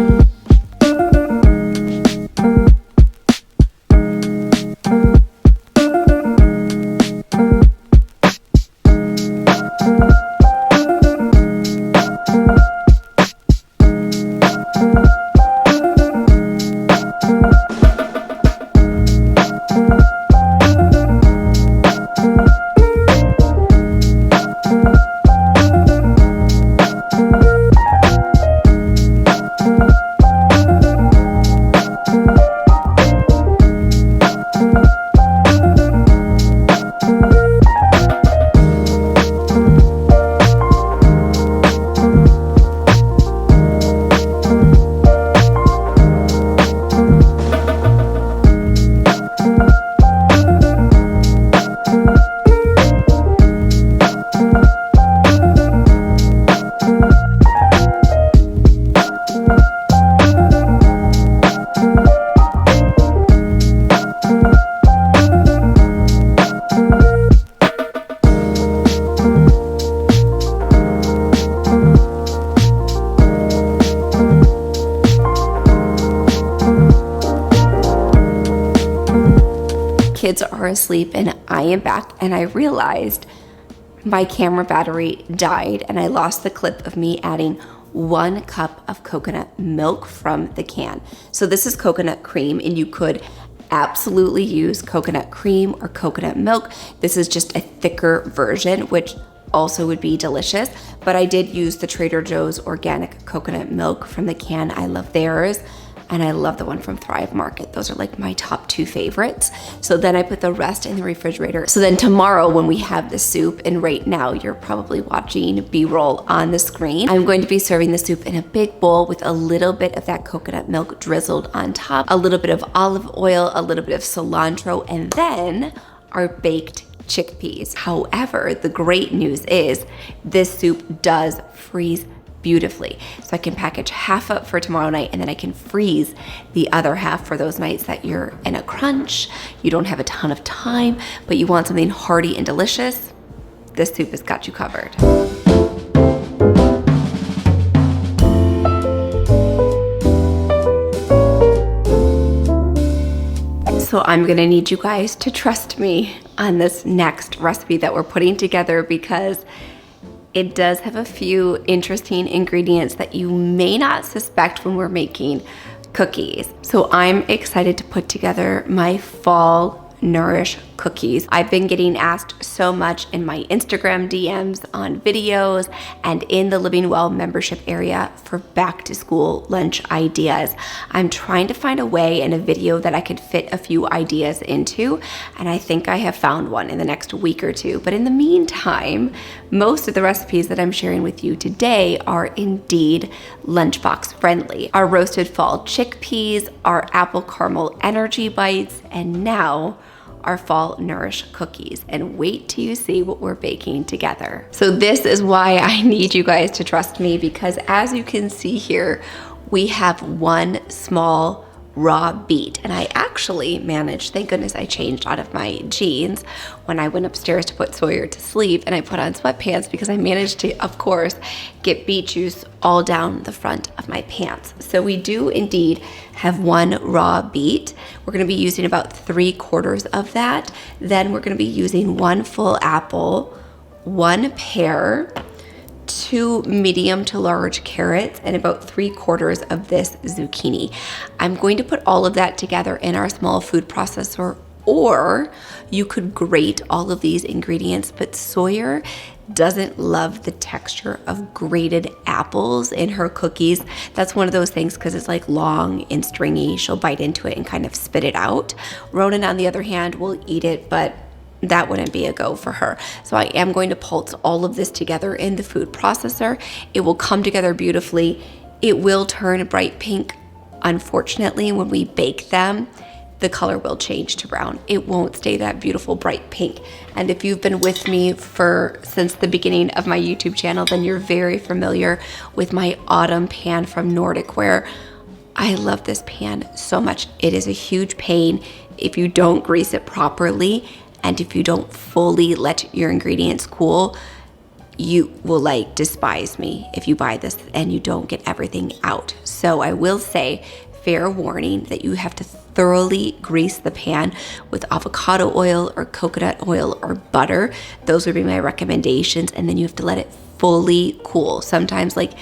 A: kids are asleep and I am back, and I realized my camera battery died and I lost the clip of me adding 1 cup of coconut milk from the can. So this is coconut cream, and you could absolutely use coconut cream or coconut milk. This is just a thicker version, which also would be delicious, but I did use the Trader Joe's organic coconut milk from the can. I love theirs. And I love the one from Thrive Market. Those are like my top 2 favorites. So then I put the rest in the refrigerator. So then tomorrow when we have the soup, and right now you're probably watching B-roll on the screen, I'm going to be serving the soup in a big bowl with a little bit of that coconut milk drizzled on top, a little bit of olive oil, a little bit of cilantro, and then our baked chickpeas. However, the great news is this soup does freeze beautifully. So I can package half up for tomorrow night, and then I can freeze the other half for those nights that you're in a crunch, you don't have a ton of time, but you want something hearty and delicious. This soup has got you covered. So I'm gonna need you guys to trust me on this next recipe that we're putting together, because it does have a few interesting ingredients that you may not suspect when we're making cookies. So I'm excited to put together my fall Nourish cookies. I've been getting asked so much in my Instagram DMs, on videos, and in the Living Well membership area for back to school lunch ideas. I'm trying to find a way in a video that I could fit a few ideas into, and I think I have found one in the next week or 2. But in the meantime, most of the recipes that I'm sharing with you today are indeed lunchbox friendly. Our roasted fall chickpeas, our apple caramel energy bites, and now our fall Nourish cookies. And wait till you see what we're baking together. So this is why I need you guys to trust me, because as you can see here, we have 1 small raw beet. And I actually managed, thank goodness I changed out of my jeans when I went upstairs to put Sawyer to sleep, and I put on sweatpants, because I managed to, of course, get beet juice all down the front of my pants. So we do indeed have 1 raw beet. We're gonna be using about 3/4 of that. Then we're gonna be using 1 full apple, 1 pear, 2 medium to large carrots, and about 3/4 of this zucchini. I'm going to put all of that together in our small food processor, or you could grate all of these ingredients, but Sawyer doesn't love the texture of grated apples in her cookies. That's one of those things, because it's like long and stringy. She'll bite into it and kind of spit it out. Ronan, on the other hand, will eat it, but that wouldn't be a go for her. So I am going to pulse all of this together in the food processor. It will come together beautifully. It will turn bright pink. Unfortunately, when we bake them, the color will change to brown. It won't stay that beautiful bright pink. And if you've been with me since the beginning of my YouTube channel, then you're very familiar with my autumn pan from Nordic Ware. I love this pan so much. It is a huge pain if you don't grease it properly, and if you don't fully let your ingredients cool. You will like despise me if you buy this and you don't get everything out. So I will say, fair warning, that you have to thoroughly grease the pan with avocado oil or coconut oil or butter. Those would be my recommendations. And then you have to let it fully cool, sometimes like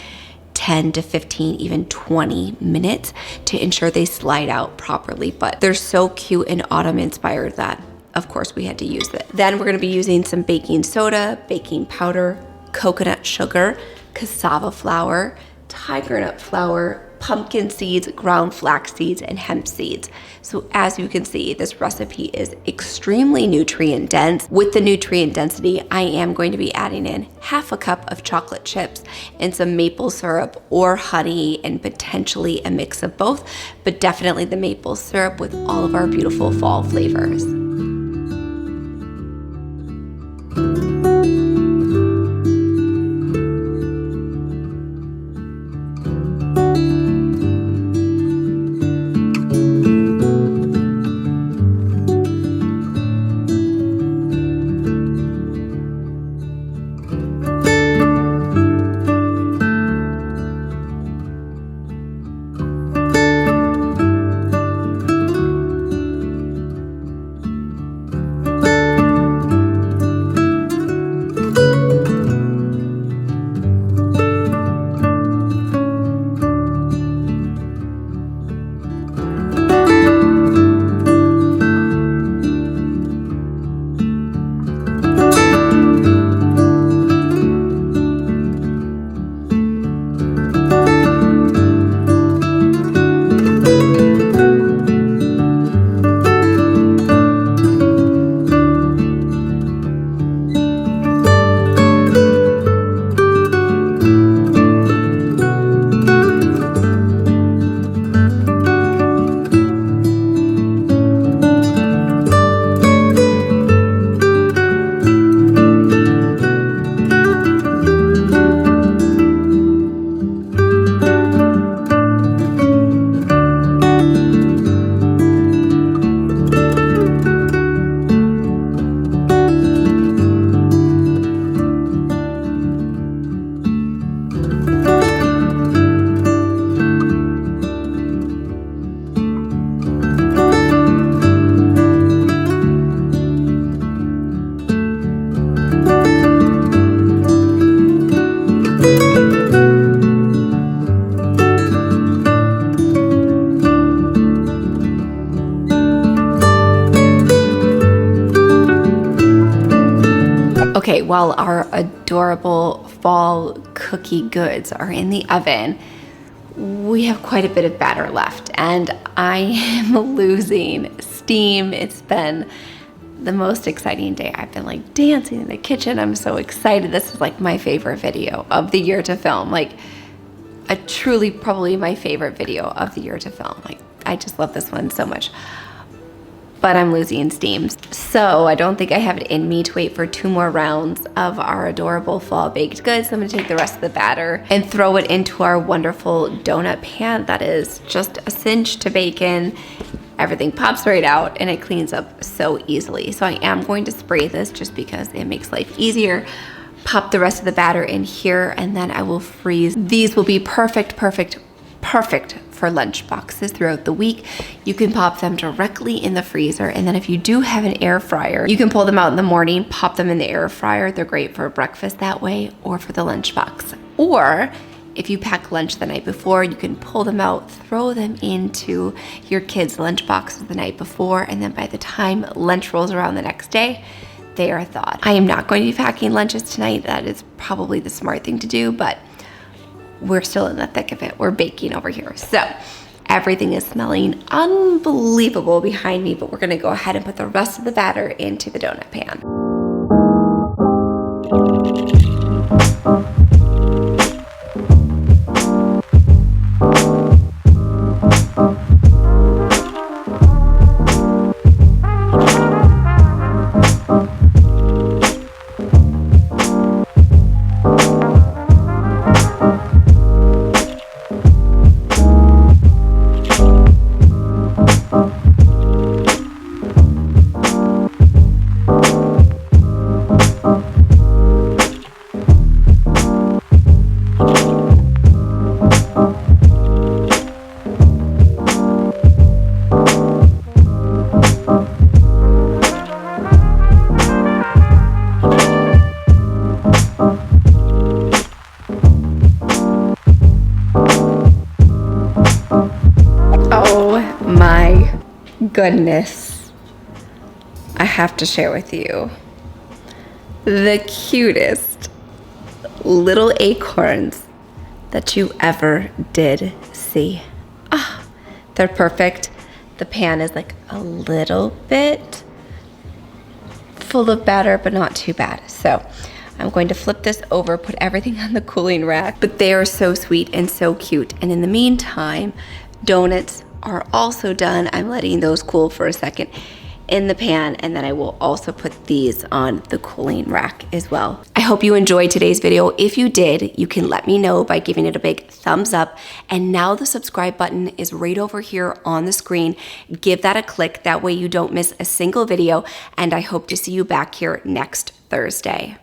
A: 10 to 15, even 20 minutes, to ensure they slide out properly. But they're so cute and autumn inspired that of course we had to use it. Then we're gonna be using some baking soda, baking powder, coconut sugar, cassava flour, tiger nut flour, pumpkin seeds, ground flax seeds, and hemp seeds. So as you can see, this recipe is extremely nutrient dense. With the nutrient density, I am going to be adding in 1/2 cup of chocolate chips and some maple syrup or honey, and potentially a mix of both, but definitely the maple syrup with all of our beautiful fall flavors. Okay, while our adorable fall cookie goods are in the oven, we have quite a bit of batter left and I am losing steam. It's been the most exciting day. I've been like dancing in the kitchen. I'm so excited. This is like my favorite video of the year to film. Like a truly probably my favorite video of the year to film. Like I just love this one so much. But I'm losing steam. So I don't think I have it in me to wait for 2 more rounds of our adorable fall baked goods. So I'm gonna take the rest of the batter and throw it into our wonderful donut pan that is just a cinch to bake in. Everything pops right out and it cleans up so easily. So I am going to spray this just because it makes life easier. Pop the rest of the batter in here and then I will freeze. These will be perfect for lunch boxes throughout the week. You can pop them directly in the freezer, and then if you do have an air fryer, you can pull them out in the morning, pop them in the air fryer. They're great for breakfast that way, or for the lunch box. Or if you pack lunch the night before, you can pull them out, throw them into your kids' lunch boxes the night before, and then by the time lunch rolls around the next day, they are thawed. I am not going to be packing lunches tonight. That is probably the smart thing to do, but we're still in the thick of it. We're baking over here. So everything is smelling unbelievable behind me, but we're gonna go ahead and put the rest of the batter into the donut pan. Goodness, I have to share with you the cutest little acorns that you ever did see. Ah, they're perfect. The pan is like a little bit full of batter, but not too bad. So I'm going to flip this over, put everything on the cooling rack, but they are so sweet and so cute. And in the meantime, donuts are also done. I'm letting those cool for a second in the pan, and then I will also put these on the cooling rack as well. I hope you enjoyed today's video. If you did, you can let me know by giving it a big thumbs up. And now the subscribe button is right over here on the screen. Give that a click. That way you don't miss a single video. And I hope to see you back here next Thursday.